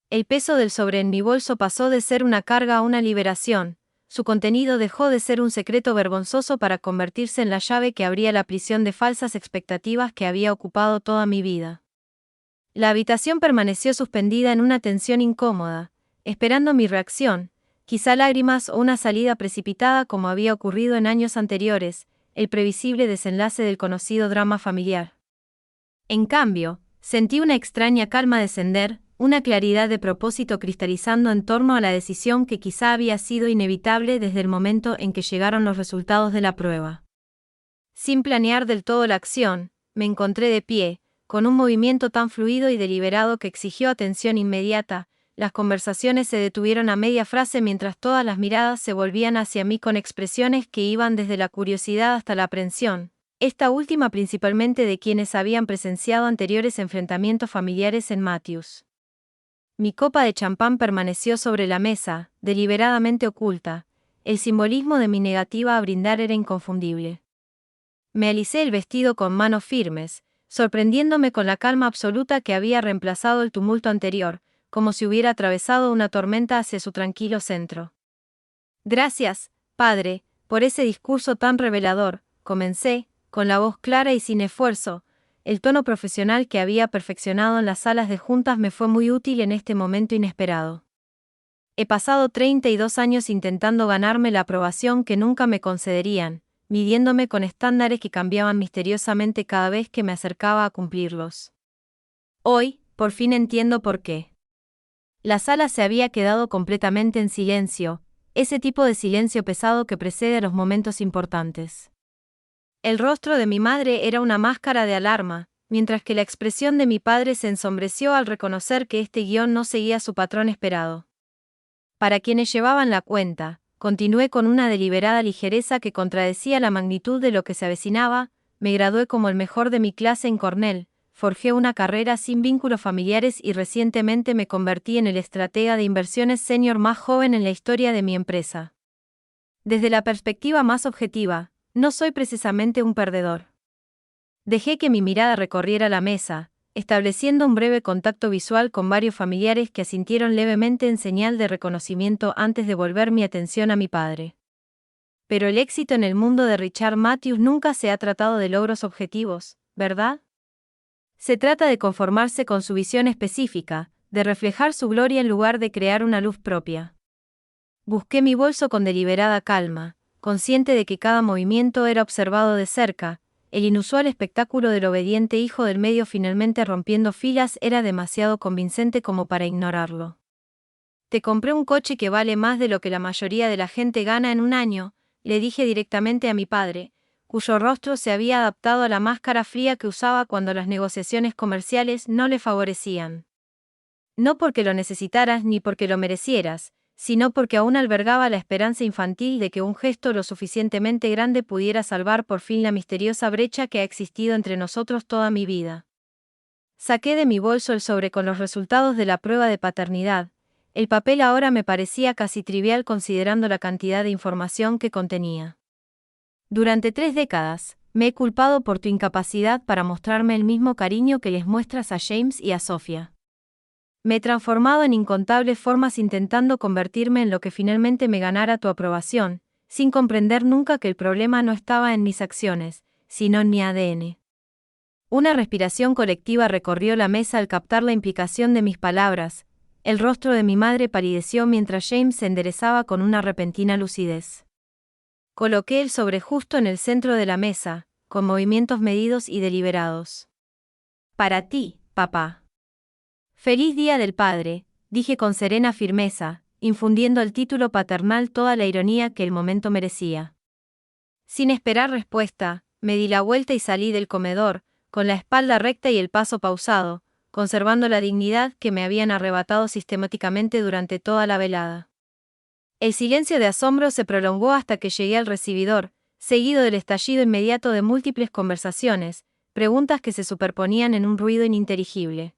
S1: El peso del sobre en mi bolso pasó de ser una carga a una liberación, su contenido dejó de ser un secreto vergonzoso para convertirse en la llave que abría la prisión de falsas expectativas que había ocupado toda mi vida. La habitación permaneció suspendida en una tensión incómoda, esperando mi reacción, quizá lágrimas o una salida precipitada como había ocurrido en años anteriores, el previsible desenlace del conocido drama familiar. En cambio, sentí una extraña calma descender, una claridad de propósito cristalizando en torno a la decisión que quizá había sido inevitable desde el momento en que llegaron los resultados de la prueba. Sin planear del todo la acción, me encontré de pie, con un movimiento tan fluido y deliberado que exigió atención inmediata. Las conversaciones se detuvieron a media frase mientras todas las miradas se volvían hacia mí con expresiones que iban desde la curiosidad hasta la aprensión, esta última principalmente de quienes habían presenciado anteriores enfrentamientos familiares en Matthews. Mi copa de champán permaneció sobre la mesa, deliberadamente oculta, el simbolismo de mi negativa a brindar era inconfundible. Me alicé el vestido con manos firmes, sorprendiéndome con la calma absoluta que había reemplazado el tumulto anterior, como si hubiera atravesado una tormenta hacia su tranquilo centro. Gracias, padre, por ese discurso tan revelador, comencé, con la voz clara y sin esfuerzo. El tono profesional que había perfeccionado en las salas de juntas me fue muy útil en este momento inesperado. He pasado 32 años intentando ganarme la aprobación que nunca me concederían, midiéndome con estándares que cambiaban misteriosamente cada vez que me acercaba a cumplirlos. Hoy, por fin entiendo por qué. La sala se había quedado completamente en silencio, ese tipo de silencio pesado que precede a los momentos importantes. El rostro de mi madre era una máscara de alarma, mientras que la expresión de mi padre se ensombreció al reconocer que este guión no seguía su patrón esperado. Para quienes llevaban la cuenta, continué con una deliberada ligereza que contradecía la magnitud de lo que se avecinaba. Me gradué como el mejor de mi clase en Cornell, forjé una carrera sin vínculos familiares y recientemente me convertí en el estratega de inversiones senior más joven en la historia de mi empresa. Desde la perspectiva más objetiva, no soy precisamente un perdedor. Dejé que mi mirada recorriera la mesa, estableciendo un breve contacto visual con varios familiares que asintieron levemente en señal de reconocimiento antes de volver mi atención a mi padre. Pero el éxito en el mundo de Richard Matthews nunca se ha tratado de logros objetivos, ¿verdad? Se trata de conformarse con su visión específica, de reflejar su gloria en lugar de crear una luz propia. Busqué mi bolso con deliberada calma, consciente de que cada movimiento era observado de cerca. El inusual espectáculo del obediente hijo del medio finalmente rompiendo filas era demasiado convincente como para ignorarlo. Te compré un coche que vale más de lo que la mayoría de la gente gana en un año, le dije directamente a mi padre, cuyo rostro se había adaptado a la máscara fría que usaba cuando las negociaciones comerciales no le favorecían. No porque lo necesitaras ni porque lo merecieras, sino porque aún albergaba la esperanza infantil de que un gesto lo suficientemente grande pudiera salvar por fin la misteriosa brecha que ha existido entre nosotros toda mi vida. Saqué de mi bolso el sobre con los resultados de la prueba de paternidad. El papel ahora me parecía casi trivial considerando la cantidad de información que contenía. Durante 3 décadas, me he culpado por tu incapacidad para mostrarme el mismo cariño que les muestras a James y a Sophia. Me he transformado en incontables formas intentando convertirme en lo que finalmente me ganara tu aprobación, sin comprender nunca que el problema no estaba en mis acciones, sino en mi ADN. Una respiración colectiva recorrió la mesa al captar la implicación de mis palabras. El rostro de mi madre palideció mientras James se enderezaba con una repentina lucidez. Coloqué el sobre justo en el centro de la mesa, con movimientos medidos y deliberados. Para ti, papá. Feliz Día del Padre, dije con serena firmeza, infundiendo al título paternal toda la ironía que el momento merecía. Sin esperar respuesta, me di la vuelta y salí del comedor, con la espalda recta y el paso pausado, conservando la dignidad que me habían arrebatado sistemáticamente durante toda la velada. El silencio de asombro se prolongó hasta que llegué al recibidor, seguido del estallido inmediato de múltiples conversaciones, preguntas que se superponían en un ruido ininteligible.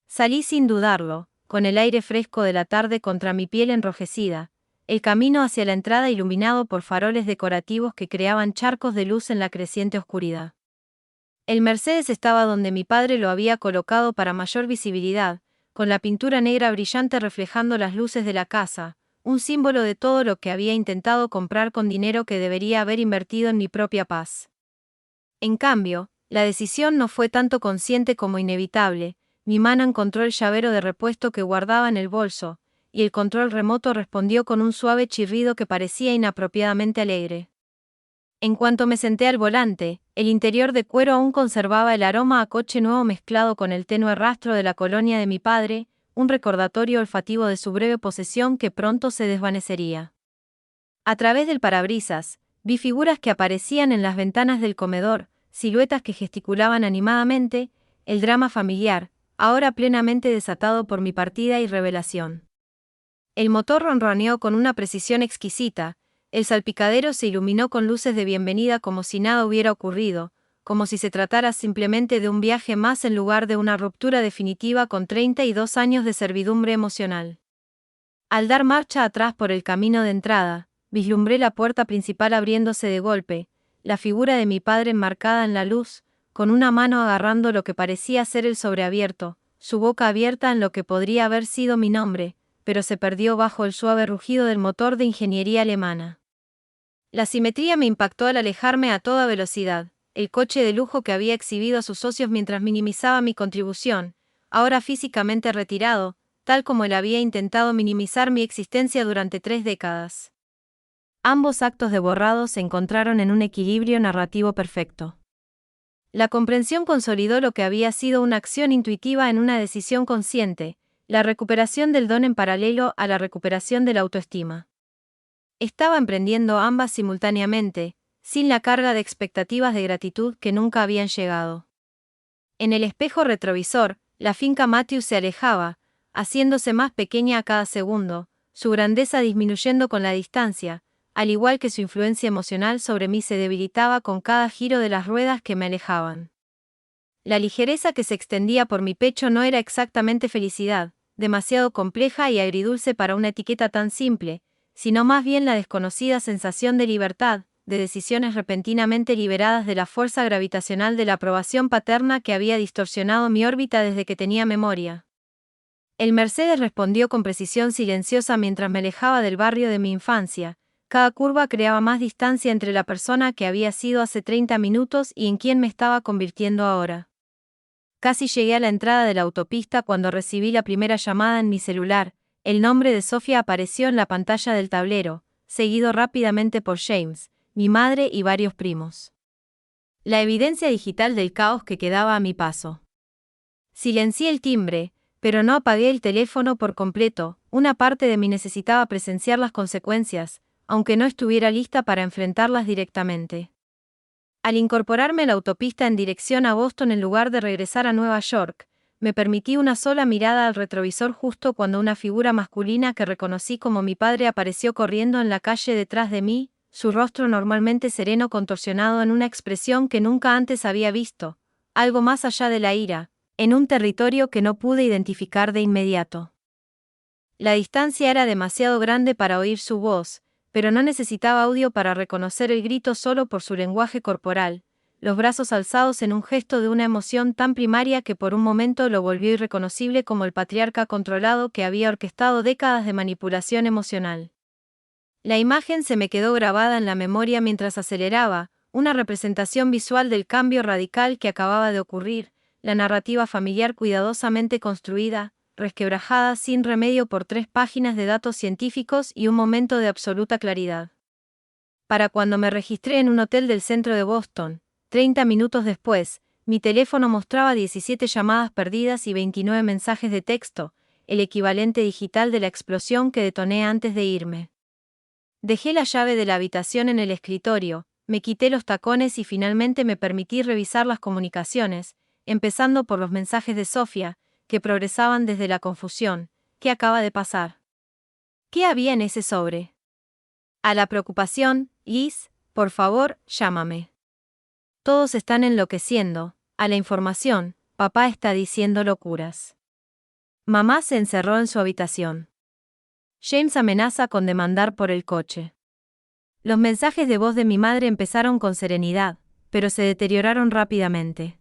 S1: Salí sin dudarlo, con el aire fresco de la tarde contra mi piel enrojecida, el camino hacia la entrada iluminado por faroles decorativos que creaban charcos de luz en la creciente oscuridad. El Mercedes estaba donde mi padre lo había colocado para mayor visibilidad, con la pintura negra brillante reflejando las luces de la casa, un símbolo de todo lo que había intentado comprar con dinero que debería haber invertido en mi propia paz. En cambio, la decisión no fue tanto consciente como inevitable. Mi mano encontró el llavero de repuesto que guardaba en el bolso, y el control remoto respondió con un suave chirrido que parecía inapropiadamente alegre. En cuanto me senté al volante, el interior de cuero aún conservaba el aroma a coche nuevo mezclado con el tenue rastro de la colonia de mi padre, un recordatorio olfativo de su breve posesión que pronto se desvanecería. A través del parabrisas, vi figuras que aparecían en las ventanas del comedor, siluetas que gesticulaban animadamente, el drama familiar, ahora plenamente desatado por mi partida y revelación. El motor ronroneó con una precisión exquisita, el salpicadero se iluminó con luces de bienvenida como si nada hubiera ocurrido, como si se tratara simplemente de un viaje más en lugar de una ruptura definitiva con 32 años de servidumbre emocional. Al dar marcha atrás por el camino de entrada, vislumbré la puerta principal abriéndose de golpe, la figura de mi padre enmarcada en la luz, con una mano agarrando lo que parecía ser el sobreabierto, su boca abierta en lo que podría haber sido mi nombre, pero se perdió bajo el suave rugido del motor de ingeniería alemana. La simetría me impactó al alejarme a toda velocidad. El coche de lujo que había exhibido a sus socios mientras minimizaba mi contribución, ahora físicamente retirado, tal como él había intentado minimizar mi existencia durante 3 décadas. Ambos actos de borrado se encontraron en un equilibrio narrativo perfecto. La comprensión consolidó lo que había sido una acción intuitiva en una decisión consciente, la recuperación del don en paralelo a la recuperación de la autoestima. Estaba emprendiendo ambas simultáneamente, sin la carga de expectativas de gratitud que nunca habían llegado. En el espejo retrovisor, la finca Matthews se alejaba, haciéndose más pequeña a cada segundo, su grandeza disminuyendo con la distancia, al igual que su influencia emocional sobre mí se debilitaba con cada giro de las ruedas que me alejaban. La ligereza que se extendía por mi pecho no era exactamente felicidad, demasiado compleja y agridulce para una etiqueta tan simple, sino más bien la desconocida sensación de libertad, de decisiones repentinamente liberadas de la fuerza gravitacional de la aprobación paterna que había distorsionado mi órbita desde que tenía memoria. El Mercedes respondió con precisión silenciosa mientras me alejaba del barrio de mi infancia. Cada curva creaba más distancia entre la persona que había sido hace 30 minutos y en quien me estaba convirtiendo ahora. Casi llegué a la entrada de la autopista cuando recibí la primera llamada en mi celular. El nombre de Sophia apareció en la pantalla del tablero, seguido rápidamente por James, mi madre y varios primos. La evidencia digital del caos que quedaba a mi paso. Silencié el timbre, pero no apagué el teléfono por completo. Una parte de mí necesitaba presenciar las consecuencias, aunque no estuviera lista para enfrentarlas directamente. Al incorporarme a la autopista en dirección a Boston en lugar de regresar a Nueva York, me permití una sola mirada al retrovisor justo cuando una figura masculina que reconocí como mi padre apareció corriendo en la calle detrás de mí, su rostro normalmente sereno contorsionado en una expresión que nunca antes había visto, algo más allá de la ira, en un territorio que no pude identificar de inmediato. La distancia era demasiado grande para oír su voz, pero no necesitaba audio para reconocer el grito solo por su lenguaje corporal, los brazos alzados en un gesto de una emoción tan primaria que por un momento lo volvió irreconocible como el patriarca controlado que había orquestado décadas de manipulación emocional. La imagen se me quedó grabada en la memoria mientras aceleraba, una representación visual del cambio radical que acababa de ocurrir, la narrativa familiar cuidadosamente construida, resquebrajada sin remedio por 3 páginas de datos científicos y un momento de absoluta claridad. Para cuando me registré en un hotel del centro de Boston, 30 minutos después, mi teléfono mostraba 17 llamadas perdidas y 29 mensajes de texto, el equivalente digital de la explosión que detoné antes de irme. Dejé la llave de la habitación en el escritorio, me quité los tacones y finalmente me permití revisar las comunicaciones, empezando por los mensajes de Sofía, que progresaban desde la confusión. ¿Qué acaba de pasar? ¿Qué había en ese sobre? A la preocupación, Liz, por favor, llámame. Todos están enloqueciendo. A la información, papá está diciendo locuras. Mamá se encerró en su habitación. James amenaza con demandar por el coche. Los mensajes de voz de mi madre empezaron con serenidad, pero se deterioraron rápidamente.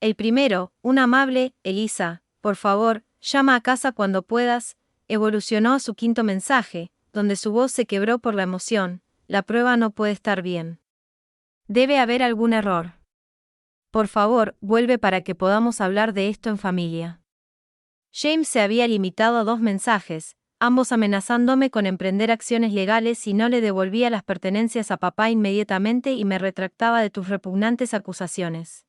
S1: El primero, un amable, Elisa, por favor, llama a casa cuando puedas, evolucionó a su quinto mensaje, donde su voz se quebró por la emoción. La prueba no puede estar bien. Debe haber algún error. Por favor, vuelve para que podamos hablar de esto en familia. James se había limitado a 2 mensajes, ambos amenazándome con emprender acciones legales si no le devolvía las pertenencias a papá inmediatamente y me retractaba de tus repugnantes acusaciones.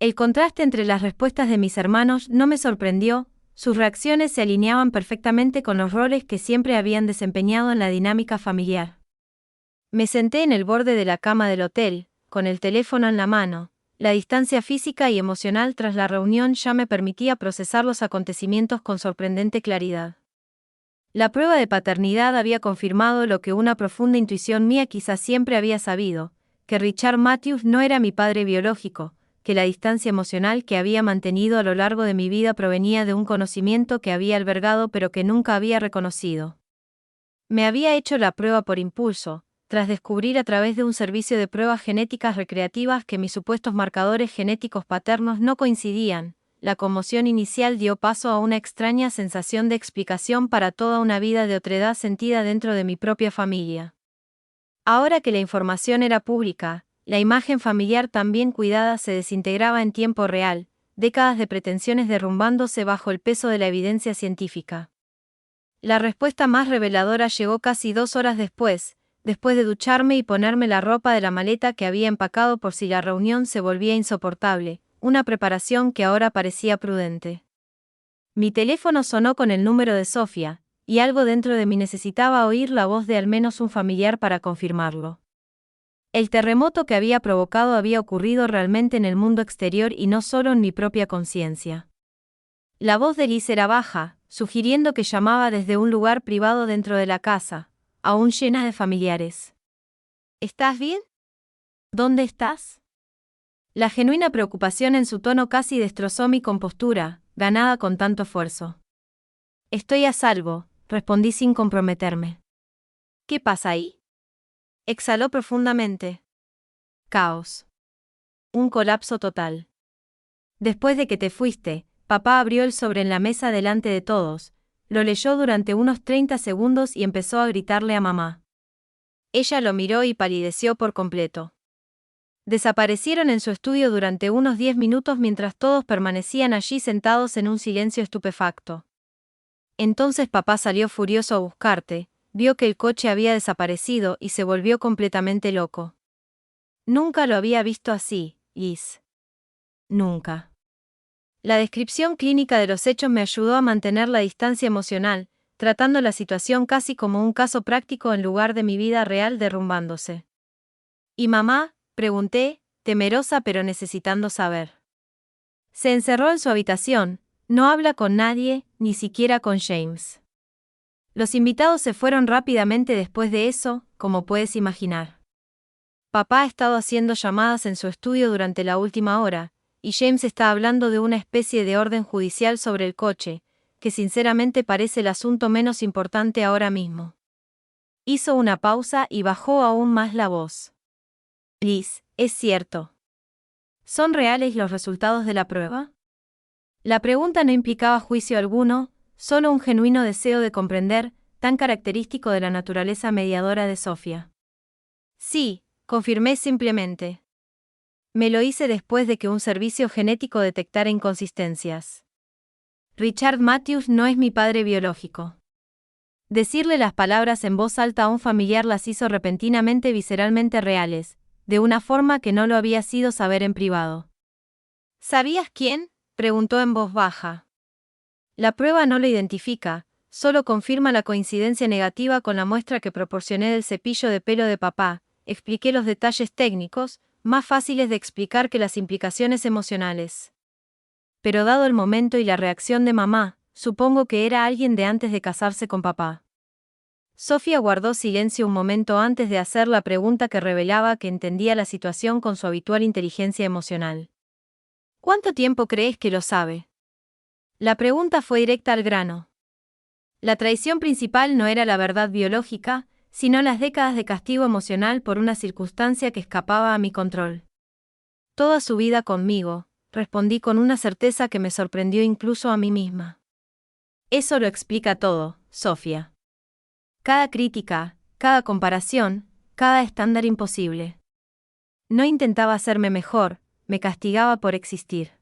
S1: El contraste entre las respuestas de mis hermanos no me sorprendió, sus reacciones se alineaban perfectamente con los roles que siempre habían desempeñado en la dinámica familiar. Me senté en el borde de la cama del hotel, con el teléfono en la mano. La distancia física y emocional tras la reunión ya me permitía procesar los acontecimientos con sorprendente claridad. La prueba de paternidad había confirmado lo que una profunda intuición mía quizás siempre había sabido, que Richard Matthews no era mi padre biológico, que la distancia emocional que había mantenido a lo largo de mi vida provenía de un conocimiento que había albergado pero que nunca había reconocido. Me había hecho la prueba por impulso, tras descubrir a través de un servicio de pruebas genéticas recreativas que mis supuestos marcadores genéticos paternos no coincidían. La conmoción inicial dio paso a una extraña sensación de explicación para toda una vida de otredad sentida dentro de mi propia familia. Ahora que la información era pública, la imagen familiar tan bien cuidada se desintegraba en tiempo real, décadas de pretensiones derrumbándose bajo el peso de la evidencia científica. La respuesta más reveladora llegó casi 2 horas después de ducharme y ponerme la ropa de la maleta que había empacado por si la reunión se volvía insoportable, una preparación que ahora parecía prudente. Mi teléfono sonó con el número de Sofía, y algo dentro de mí necesitaba oír la voz de al menos un familiar para confirmarlo. El terremoto que había provocado había ocurrido realmente en el mundo exterior y no solo en mi propia conciencia. La voz de Liz era baja, sugiriendo que llamaba desde un lugar privado dentro de la casa, aún llena de familiares. ¿Estás bien? ¿Dónde estás? La genuina preocupación en su tono casi destrozó mi compostura, ganada con tanto esfuerzo. Estoy a salvo, respondí sin comprometerme. ¿Qué pasa ahí? Exhaló profundamente. Caos. Un colapso total. Después de que te fuiste, papá abrió el sobre en la mesa delante de todos, lo leyó durante unos 30 segundos y empezó a gritarle a mamá. Ella lo miró y palideció por completo. Desaparecieron en su estudio durante unos 10 minutos mientras todos permanecían allí sentados en un silencio estupefacto. Entonces papá salió furioso a buscarte, vio que el coche había desaparecido y se volvió completamente loco. Nunca lo había visto así, Liz. Nunca. La descripción clínica de los hechos me ayudó a mantener la distancia emocional, tratando la situación casi como un caso práctico en lugar de mi vida real derrumbándose. ¿Y mamá?, pregunté, temerosa pero necesitando saber. Se encerró en su habitación, no habla con nadie, ni siquiera con James. Los invitados se fueron rápidamente después de eso, como puedes imaginar. Papá ha estado haciendo llamadas en su estudio durante la última hora, y James está hablando de una especie de orden judicial sobre el coche, que sinceramente parece el asunto menos importante ahora mismo. Hizo una pausa y bajó aún más la voz. Liz, es cierto. ¿Son reales los resultados de la prueba? La pregunta no implicaba juicio alguno, solo un genuino deseo de comprender, tan característico de la naturaleza mediadora de Sofía. Sí, confirmé simplemente. Me lo hice después de que un servicio genético detectara inconsistencias. Richard Matthews no es mi padre biológico. Decirle las palabras en voz alta a un familiar las hizo repentinamente visceralmente reales, de una forma que no lo había sido saber en privado. ¿Sabías quién?, preguntó en voz baja. La prueba no lo identifica, solo confirma la coincidencia negativa con la muestra que proporcioné del cepillo de pelo de papá. Expliqué los detalles técnicos, más fáciles de explicar que las implicaciones emocionales. Pero dado el momento y la reacción de mamá, supongo que era alguien de antes de casarse con papá. Sofía guardó silencio un momento antes de hacer la pregunta que revelaba que entendía la situación con su habitual inteligencia emocional. ¿Cuánto tiempo crees que lo sabe? La pregunta fue directa al grano. La traición principal no era la verdad biológica, sino las décadas de castigo emocional por una circunstancia que escapaba a mi control. Toda su vida conmigo, respondí con una certeza que me sorprendió incluso a mí misma. Eso lo explica todo, Sofía. Cada crítica, cada comparación, cada estándar imposible. No intentaba hacerme mejor, me castigaba por existir.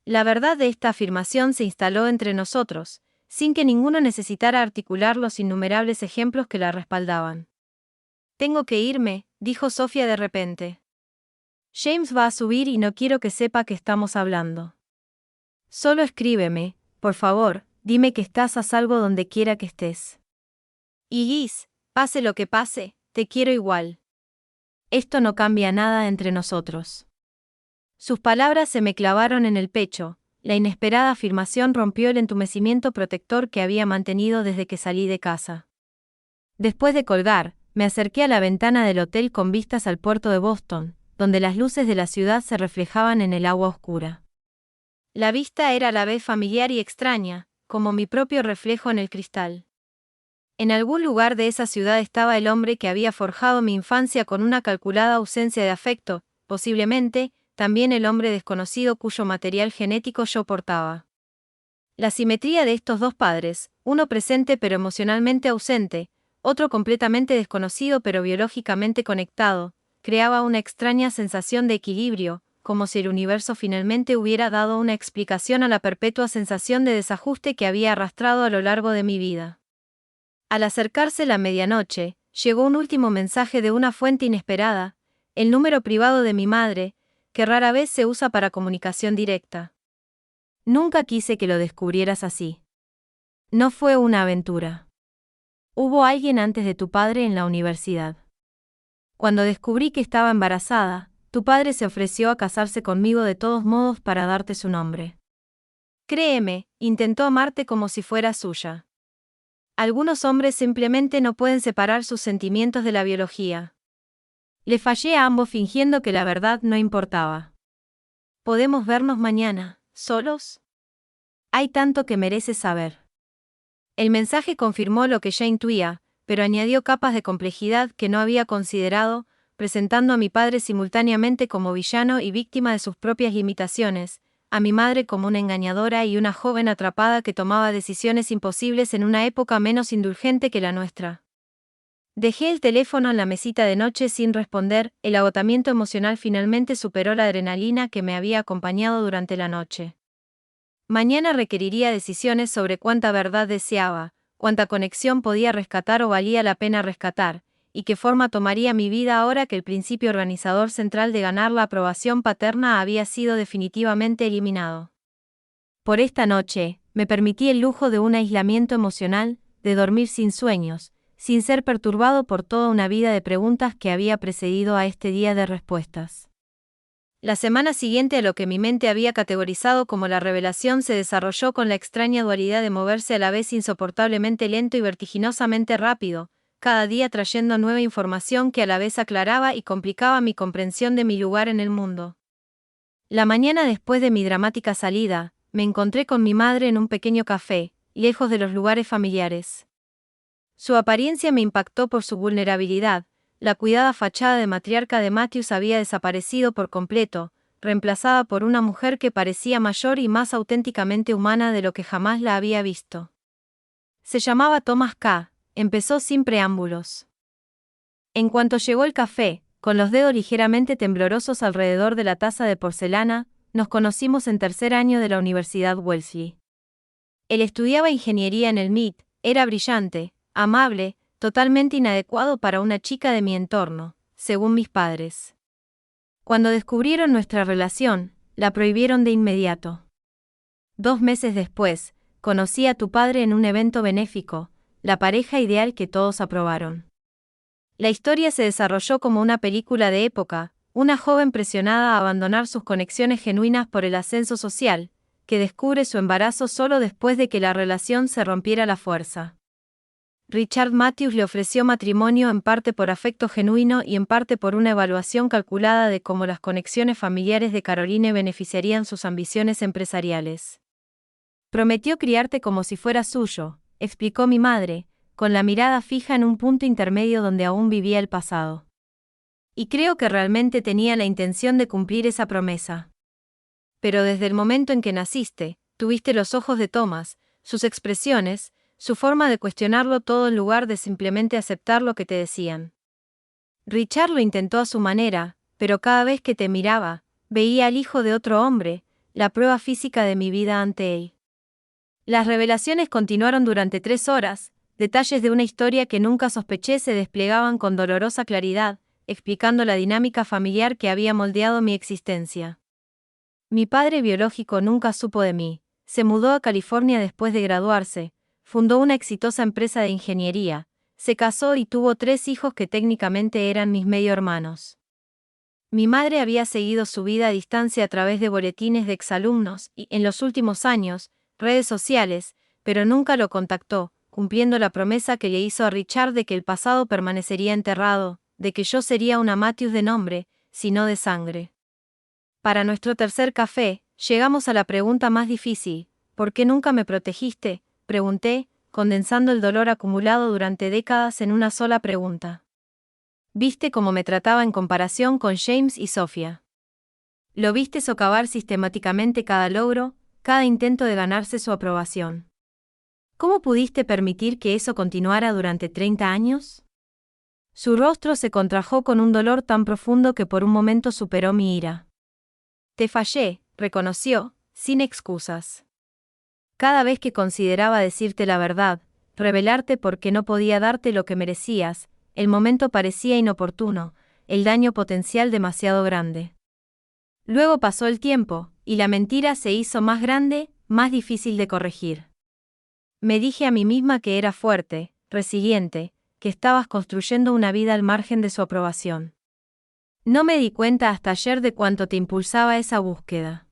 S1: La verdad de esta afirmación se instaló entre nosotros, sin que ninguno necesitara articular los innumerables ejemplos que la respaldaban. Tengo que irme, dijo Sofía de repente. James va a subir y no quiero que sepa que estamos hablando. Solo escríbeme, por favor, dime que estás a salvo donde quiera que estés. Y Liz, pase lo que pase, te quiero igual. Esto no cambia nada entre nosotros. Sus palabras se me clavaron en el pecho. La inesperada afirmación rompió el entumecimiento protector que había mantenido desde que salí de casa. Después de colgar, me acerqué a la ventana del hotel con vistas al puerto de Boston, donde las luces de la ciudad se reflejaban en el agua oscura. La vista era a la vez familiar y extraña, como mi propio reflejo en el cristal. En algún lugar de esa ciudad estaba el hombre que había forjado mi infancia con una calculada ausencia de afecto, posiblemente, también el hombre desconocido cuyo material genético yo portaba. La simetría de estos dos padres, uno presente pero emocionalmente ausente, otro completamente desconocido pero biológicamente conectado, creaba una extraña sensación de equilibrio, como si el universo finalmente hubiera dado una explicación a la perpetua sensación de desajuste que había arrastrado a lo largo de mi vida. Al acercarse la medianoche, llegó un último mensaje de una fuente inesperada, el número privado de mi madre, que rara vez se usa para comunicación directa. Nunca quise que lo descubrieras así. No fue una aventura. Hubo alguien antes de tu padre en la universidad. Cuando descubrí que estaba embarazada, tu padre se ofreció a casarse conmigo de todos modos para darte su nombre. Créeme, intentó amarte como si fuera suya. Algunos hombres simplemente no pueden separar sus sentimientos de la biología. Le fallé a ambos fingiendo que la verdad no importaba. ¿Podemos vernos mañana, solos? Hay tanto que mereces saber. El mensaje confirmó lo que ya intuía, pero añadió capas de complejidad que no había considerado, presentando a mi padre simultáneamente como villano y víctima de sus propias limitaciones, a mi madre como una engañadora y una joven atrapada que tomaba decisiones imposibles en una época menos indulgente que la nuestra. Dejé el teléfono en la mesita de noche sin responder, el agotamiento emocional finalmente superó la adrenalina que me había acompañado durante la noche. Mañana requeriría decisiones sobre cuánta verdad deseaba, cuánta conexión podía rescatar o valía la pena rescatar, y qué forma tomaría mi vida ahora que el principio organizador central de ganar la aprobación paterna había sido definitivamente eliminado. Por esta noche, me permití el lujo de un aislamiento emocional, de dormir sin sueños, sin ser perturbado por toda una vida de preguntas que había precedido a este día de respuestas. La semana siguiente a lo que mi mente había categorizado como la revelación se desarrolló con la extraña dualidad de moverse a la vez insoportablemente lento y vertiginosamente rápido, cada día trayendo nueva información que a la vez aclaraba y complicaba mi comprensión de mi lugar en el mundo. La mañana después de mi dramática salida, me encontré con mi madre en un pequeño café, lejos de los lugares familiares. Su apariencia me impactó por su vulnerabilidad. La cuidada fachada de matriarca de Matthews había desaparecido por completo, reemplazada por una mujer que parecía mayor y más auténticamente humana de lo que jamás la había visto. Se llamaba Thomas K., empezó sin preámbulos. En cuanto llegó el café, con los dedos ligeramente temblorosos alrededor de la taza de porcelana, nos conocimos en tercer año de la Universidad Wellesley. Él estudiaba ingeniería en el MIT, era brillante, amable, totalmente inadecuado para una chica de mi entorno, según mis padres. Cuando descubrieron nuestra relación, la prohibieron de inmediato. 2 meses después, conocí a tu padre en un evento benéfico, la pareja ideal que todos aprobaron. La historia se desarrolló como una película de época, una joven presionada a abandonar sus conexiones genuinas por el ascenso social, que descubre su embarazo solo después de que la relación se rompiera a la fuerza. Richard Matthews le ofreció matrimonio en parte por afecto genuino y en parte por una evaluación calculada de cómo las conexiones familiares de Caroline beneficiarían sus ambiciones empresariales. Prometió criarte como si fuera suyo, explicó mi madre, con la mirada fija en un punto intermedio donde aún vivía el pasado. Y creo que realmente tenía la intención de cumplir esa promesa. Pero desde el momento en que naciste, tuviste los ojos de Thomas, sus expresiones, su forma de cuestionarlo todo en lugar de simplemente aceptar lo que te decían. Richard lo intentó a su manera, pero cada vez que te miraba, veía al hijo de otro hombre, la prueba física de mi vida ante él. Las revelaciones continuaron durante 3 horas, detalles de una historia que nunca sospeché se desplegaban con dolorosa claridad, explicando la dinámica familiar que había moldeado mi existencia. Mi padre biológico nunca supo de mí, se mudó a California después de graduarse, fundó una exitosa empresa de ingeniería, se casó y tuvo 3 hijos que técnicamente eran mis medio hermanos. Mi madre había seguido su vida a distancia a través de boletines de exalumnos y, en los últimos años, redes sociales, pero nunca lo contactó, cumpliendo la promesa que le hizo a Richard de que el pasado permanecería enterrado, de que yo sería una Matthews de nombre, sino de sangre. Para nuestro tercer café, llegamos a la pregunta más difícil: ¿por qué nunca me protegiste?, pregunté, condensando el dolor acumulado durante décadas en una sola pregunta. ¿Viste cómo me trataba en comparación con James y Sophia? ¿Lo viste socavar sistemáticamente cada logro, cada intento de ganarse su aprobación? ¿Cómo pudiste permitir que eso continuara durante 30 años? Su rostro se contrajo con un dolor tan profundo que por un momento superó mi ira. Te fallé, reconoció, sin excusas. Cada vez que consideraba decirte la verdad, revelarte porque no podía darte lo que merecías, el momento parecía inoportuno, el daño potencial demasiado grande. Luego pasó el tiempo, y la mentira se hizo más grande, más difícil de corregir. Me dije a mí misma que era fuerte, resiliente, que estabas construyendo una vida al margen de su aprobación. No me di cuenta hasta ayer de cuánto te impulsaba esa búsqueda.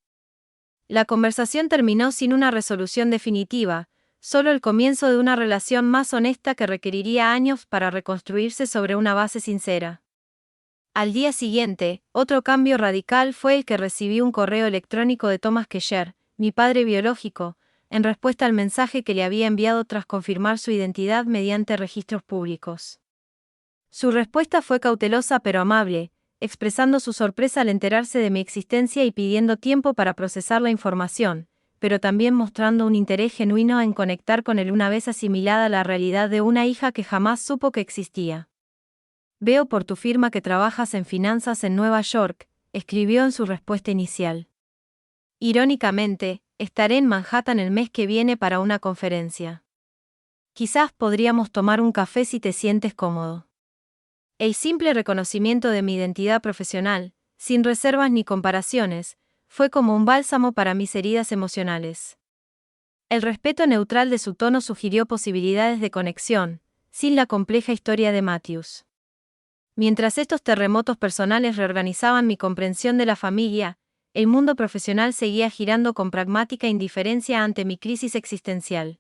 S1: La conversación terminó sin una resolución definitiva, solo el comienzo de una relación más honesta que requeriría años para reconstruirse sobre una base sincera. Al día siguiente, otro cambio radical fue el que recibí un correo electrónico de Thomas Kesher, mi padre biológico, en respuesta al mensaje que le había enviado tras confirmar su identidad mediante registros públicos. Su respuesta fue cautelosa pero amable, expresando su sorpresa al enterarse de mi existencia y pidiendo tiempo para procesar la información, pero también mostrando un interés genuino en conectar con él una vez asimilada la realidad de una hija que jamás supo que existía. Veo por tu firma que trabajas en finanzas en Nueva York, escribió en su respuesta inicial. Irónicamente, estaré en Manhattan el mes que viene para una conferencia. Quizás podríamos tomar un café si te sientes cómodo. El simple reconocimiento de mi identidad profesional, sin reservas ni comparaciones, fue como un bálsamo para mis heridas emocionales. El respeto neutral de su tono sugirió posibilidades de conexión, sin la compleja historia de Matthews. Mientras estos terremotos personales reorganizaban mi comprensión de la familia, el mundo profesional seguía girando con pragmática indiferencia ante mi crisis existencial.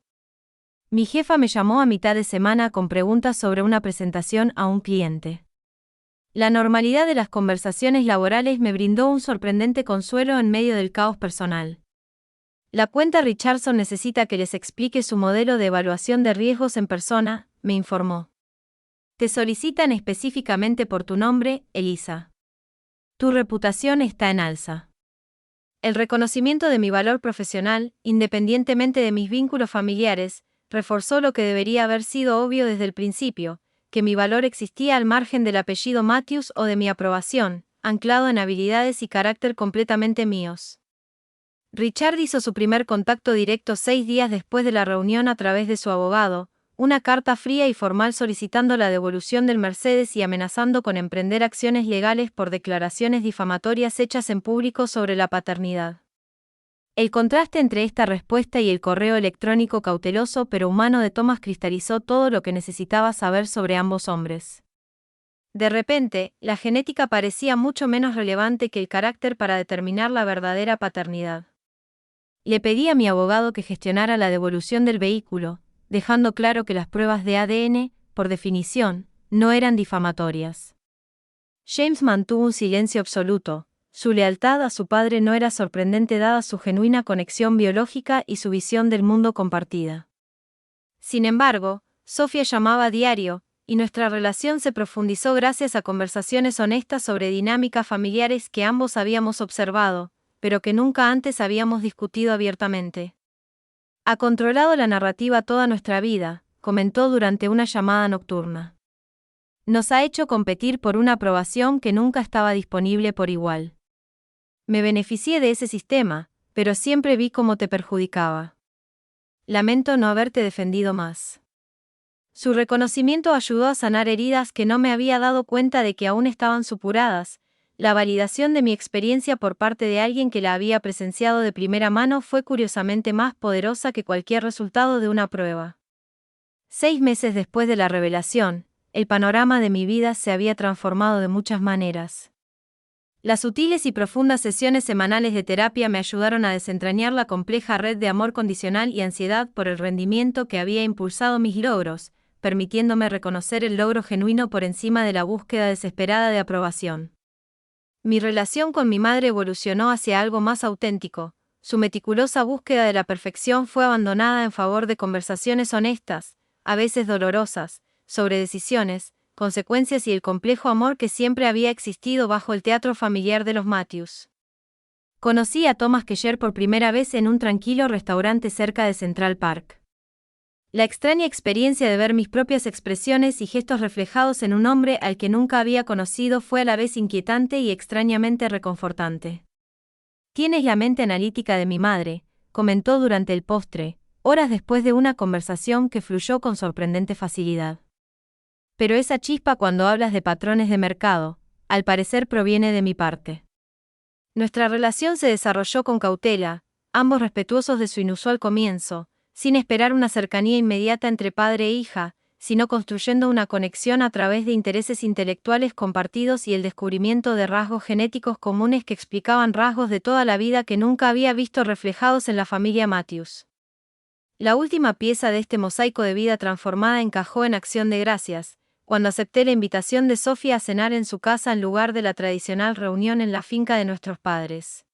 S1: Mi jefa me llamó a mitad de semana con preguntas sobre una presentación a un cliente. La normalidad de las conversaciones laborales me brindó un sorprendente consuelo en medio del caos personal. La cuenta Richardson necesita que les explique su modelo de evaluación de riesgos en persona, me informó. Te solicitan específicamente por tu nombre, Elisa. Tu reputación está en alza. El reconocimiento de mi valor profesional, independientemente de mis vínculos familiares, reforzó lo que debería haber sido obvio desde el principio, que mi valor existía al margen del apellido Matthews o de mi aprobación, anclado en habilidades y carácter completamente míos. Richard hizo su primer contacto directo 6 días después de la reunión a través de su abogado, una carta fría y formal solicitando la devolución del Mercedes y amenazando con emprender acciones legales por declaraciones difamatorias hechas en público sobre la paternidad. El contraste entre esta respuesta y el correo electrónico cauteloso pero humano de Thomas cristalizó todo lo que necesitaba saber sobre ambos hombres. De repente, la genética parecía mucho menos relevante que el carácter para determinar la verdadera paternidad. Le pedí a mi abogado que gestionara la devolución del vehículo, dejando claro que las pruebas de ADN, por definición, no eran difamatorias. James mantuvo un silencio absoluto. Su lealtad a su padre no era sorprendente dada su genuina conexión biológica y su visión del mundo compartida. Sin embargo, Sofía llamaba a diario, y nuestra relación se profundizó gracias a conversaciones honestas sobre dinámicas familiares que ambos habíamos observado, pero que nunca antes habíamos discutido abiertamente. Ha controlado la narrativa toda nuestra vida, comentó durante una llamada nocturna. Nos ha hecho competir por una aprobación que nunca estaba disponible por igual. Me beneficié de ese sistema, pero siempre vi cómo te perjudicaba. Lamento no haberte defendido más. Su reconocimiento ayudó a sanar heridas que no me había dado cuenta de que aún estaban supuradas. La validación de mi experiencia por parte de alguien que la había presenciado de primera mano fue curiosamente más poderosa que cualquier resultado de una prueba. 6 meses después de la revelación, el panorama de mi vida se había transformado de muchas maneras. Las sutiles y profundas sesiones semanales de terapia me ayudaron a desentrañar la compleja red de amor condicional y ansiedad por el rendimiento que había impulsado mis logros, permitiéndome reconocer el logro genuino por encima de la búsqueda desesperada de aprobación. Mi relación con mi madre evolucionó hacia algo más auténtico. Su meticulosa búsqueda de la perfección fue abandonada en favor de conversaciones honestas, a veces dolorosas, sobre decisiones, consecuencias y el complejo amor que siempre había existido bajo el teatro familiar de los Matthews. Conocí a Thomas Keller por primera vez en un tranquilo restaurante cerca de Central Park. La extraña experiencia de ver mis propias expresiones y gestos reflejados en un hombre al que nunca había conocido fue a la vez inquietante y extrañamente reconfortante. Tienes la mente analítica de mi madre, comentó durante el postre, horas después de una conversación que fluyó con sorprendente facilidad. Pero esa chispa cuando hablas de patrones de mercado, al parecer proviene de mi parte. Nuestra relación se desarrolló con cautela, ambos respetuosos de su inusual comienzo, sin esperar una cercanía inmediata entre padre e hija, sino construyendo una conexión a través de intereses intelectuales compartidos y el descubrimiento de rasgos genéticos comunes que explicaban rasgos de toda la vida que nunca había visto reflejados en la familia Matthews. La última pieza de este mosaico de vida transformada encajó en Acción de Gracias, cuando acepté la invitación de Sofía a cenar en su casa en lugar de la tradicional reunión en la finca de nuestros padres.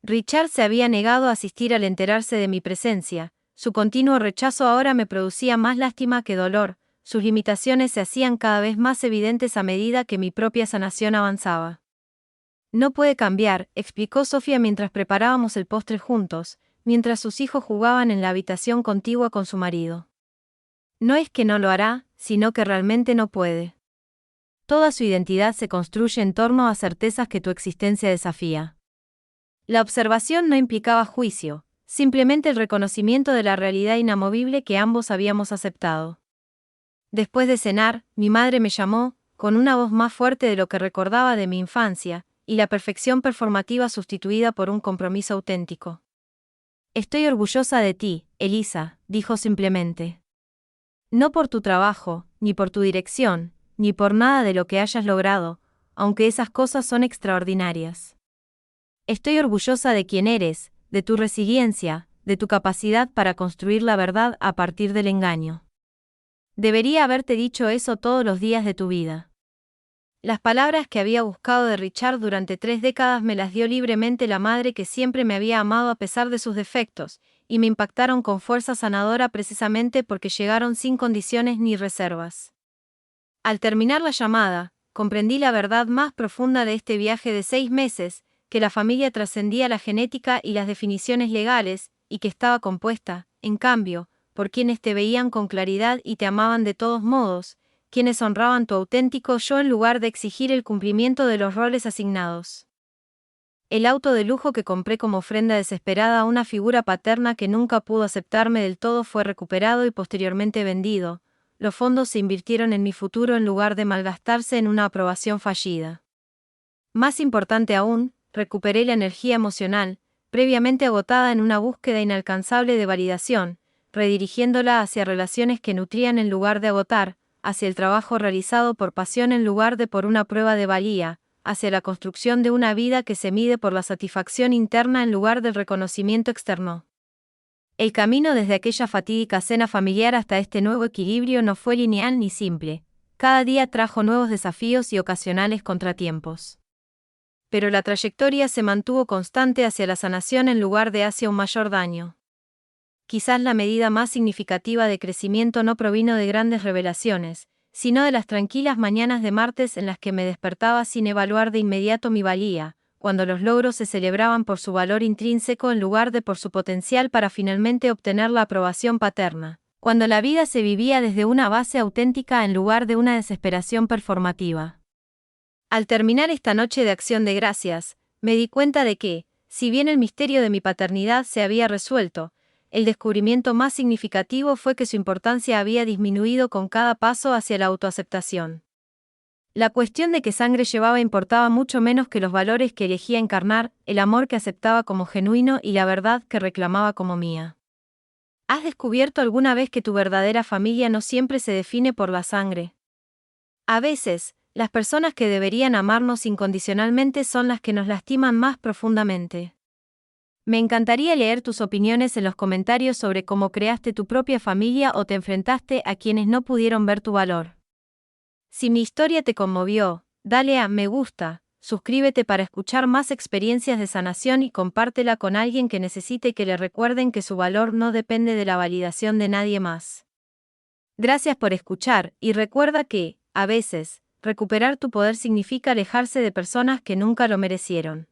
S1: Richard se había negado a asistir al enterarse de mi presencia. Su continuo rechazo ahora me producía más lástima que dolor, sus limitaciones se hacían cada vez más evidentes a medida que mi propia sanación avanzaba. No puede cambiar, explicó Sofía mientras preparábamos el postre juntos, mientras sus hijos jugaban en la habitación contigua con su marido. No es que no lo hará, sino que realmente no puede. Toda su identidad se construye en torno a certezas que tu existencia desafía. La observación no implicaba juicio, simplemente el reconocimiento de la realidad inamovible que ambos habíamos aceptado. Después de cenar, mi madre me llamó, con una voz más fuerte de lo que recordaba de mi infancia, y la perfección performativa sustituida por un compromiso auténtico. Estoy orgullosa de ti, Elisa, dijo simplemente. No por tu trabajo, ni por tu dirección, ni por nada de lo que hayas logrado, aunque esas cosas son extraordinarias. Estoy orgullosa de quién eres, de tu resiliencia, de tu capacidad para construir la verdad a partir del engaño. Debería haberte dicho eso todos los días de tu vida. Las palabras que había buscado de Richard durante 3 décadas me las dio libremente la madre que siempre me había amado a pesar de sus defectos, y me impactaron con fuerza sanadora precisamente porque llegaron sin condiciones ni reservas. Al terminar la llamada, comprendí la verdad más profunda de este viaje de 6 meses, que la familia trascendía la genética y las definiciones legales, y que estaba compuesta, en cambio, por quienes te veían con claridad y te amaban de todos modos, quienes honraban tu auténtico yo en lugar de exigir el cumplimiento de los roles asignados. El auto de lujo que compré como ofrenda desesperada a una figura paterna que nunca pudo aceptarme del todo fue recuperado y posteriormente vendido. Los fondos se invirtieron en mi futuro en lugar de malgastarse en una aprobación fallida. Más importante aún, recuperé la energía emocional, previamente agotada en una búsqueda inalcanzable de validación, redirigiéndola hacia relaciones que nutrían en lugar de agotar, hacia el trabajo realizado por pasión en lugar de por una prueba de valía, hacia la construcción de una vida que se mide por la satisfacción interna en lugar del reconocimiento externo. El camino desde aquella fatídica cena familiar hasta este nuevo equilibrio no fue lineal ni simple. Cada día trajo nuevos desafíos y ocasionales contratiempos. Pero la trayectoria se mantuvo constante hacia la sanación en lugar de hacia un mayor daño. Quizás la medida más significativa de crecimiento no provino de grandes revelaciones, sino de las tranquilas mañanas de martes en las que me despertaba sin evaluar de inmediato mi valía, cuando los logros se celebraban por su valor intrínseco en lugar de por su potencial para finalmente obtener la aprobación paterna, cuando la vida se vivía desde una base auténtica en lugar de una desesperación performativa. Al terminar esta noche de acción de gracias, me di cuenta de que, si bien el misterio de mi paternidad se había resuelto, el descubrimiento más significativo fue que su importancia había disminuido con cada paso hacia la autoaceptación. La cuestión de qué sangre llevaba importaba mucho menos que los valores que elegía encarnar, el amor que aceptaba como genuino y la verdad que reclamaba como mía. ¿Has descubierto alguna vez que tu verdadera familia no siempre se define por la sangre? A veces, las personas que deberían amarnos incondicionalmente son las que nos lastiman más profundamente. Me encantaría leer tus opiniones en los comentarios sobre cómo creaste tu propia familia o te enfrentaste a quienes no pudieron ver tu valor. Si mi historia te conmovió, dale a me gusta, suscríbete para escuchar más experiencias de sanación y compártela con alguien que necesite que le recuerden que su valor no depende de la validación de nadie más. Gracias por escuchar y recuerda que, a veces, recuperar tu poder significa alejarse de personas que nunca lo merecieron.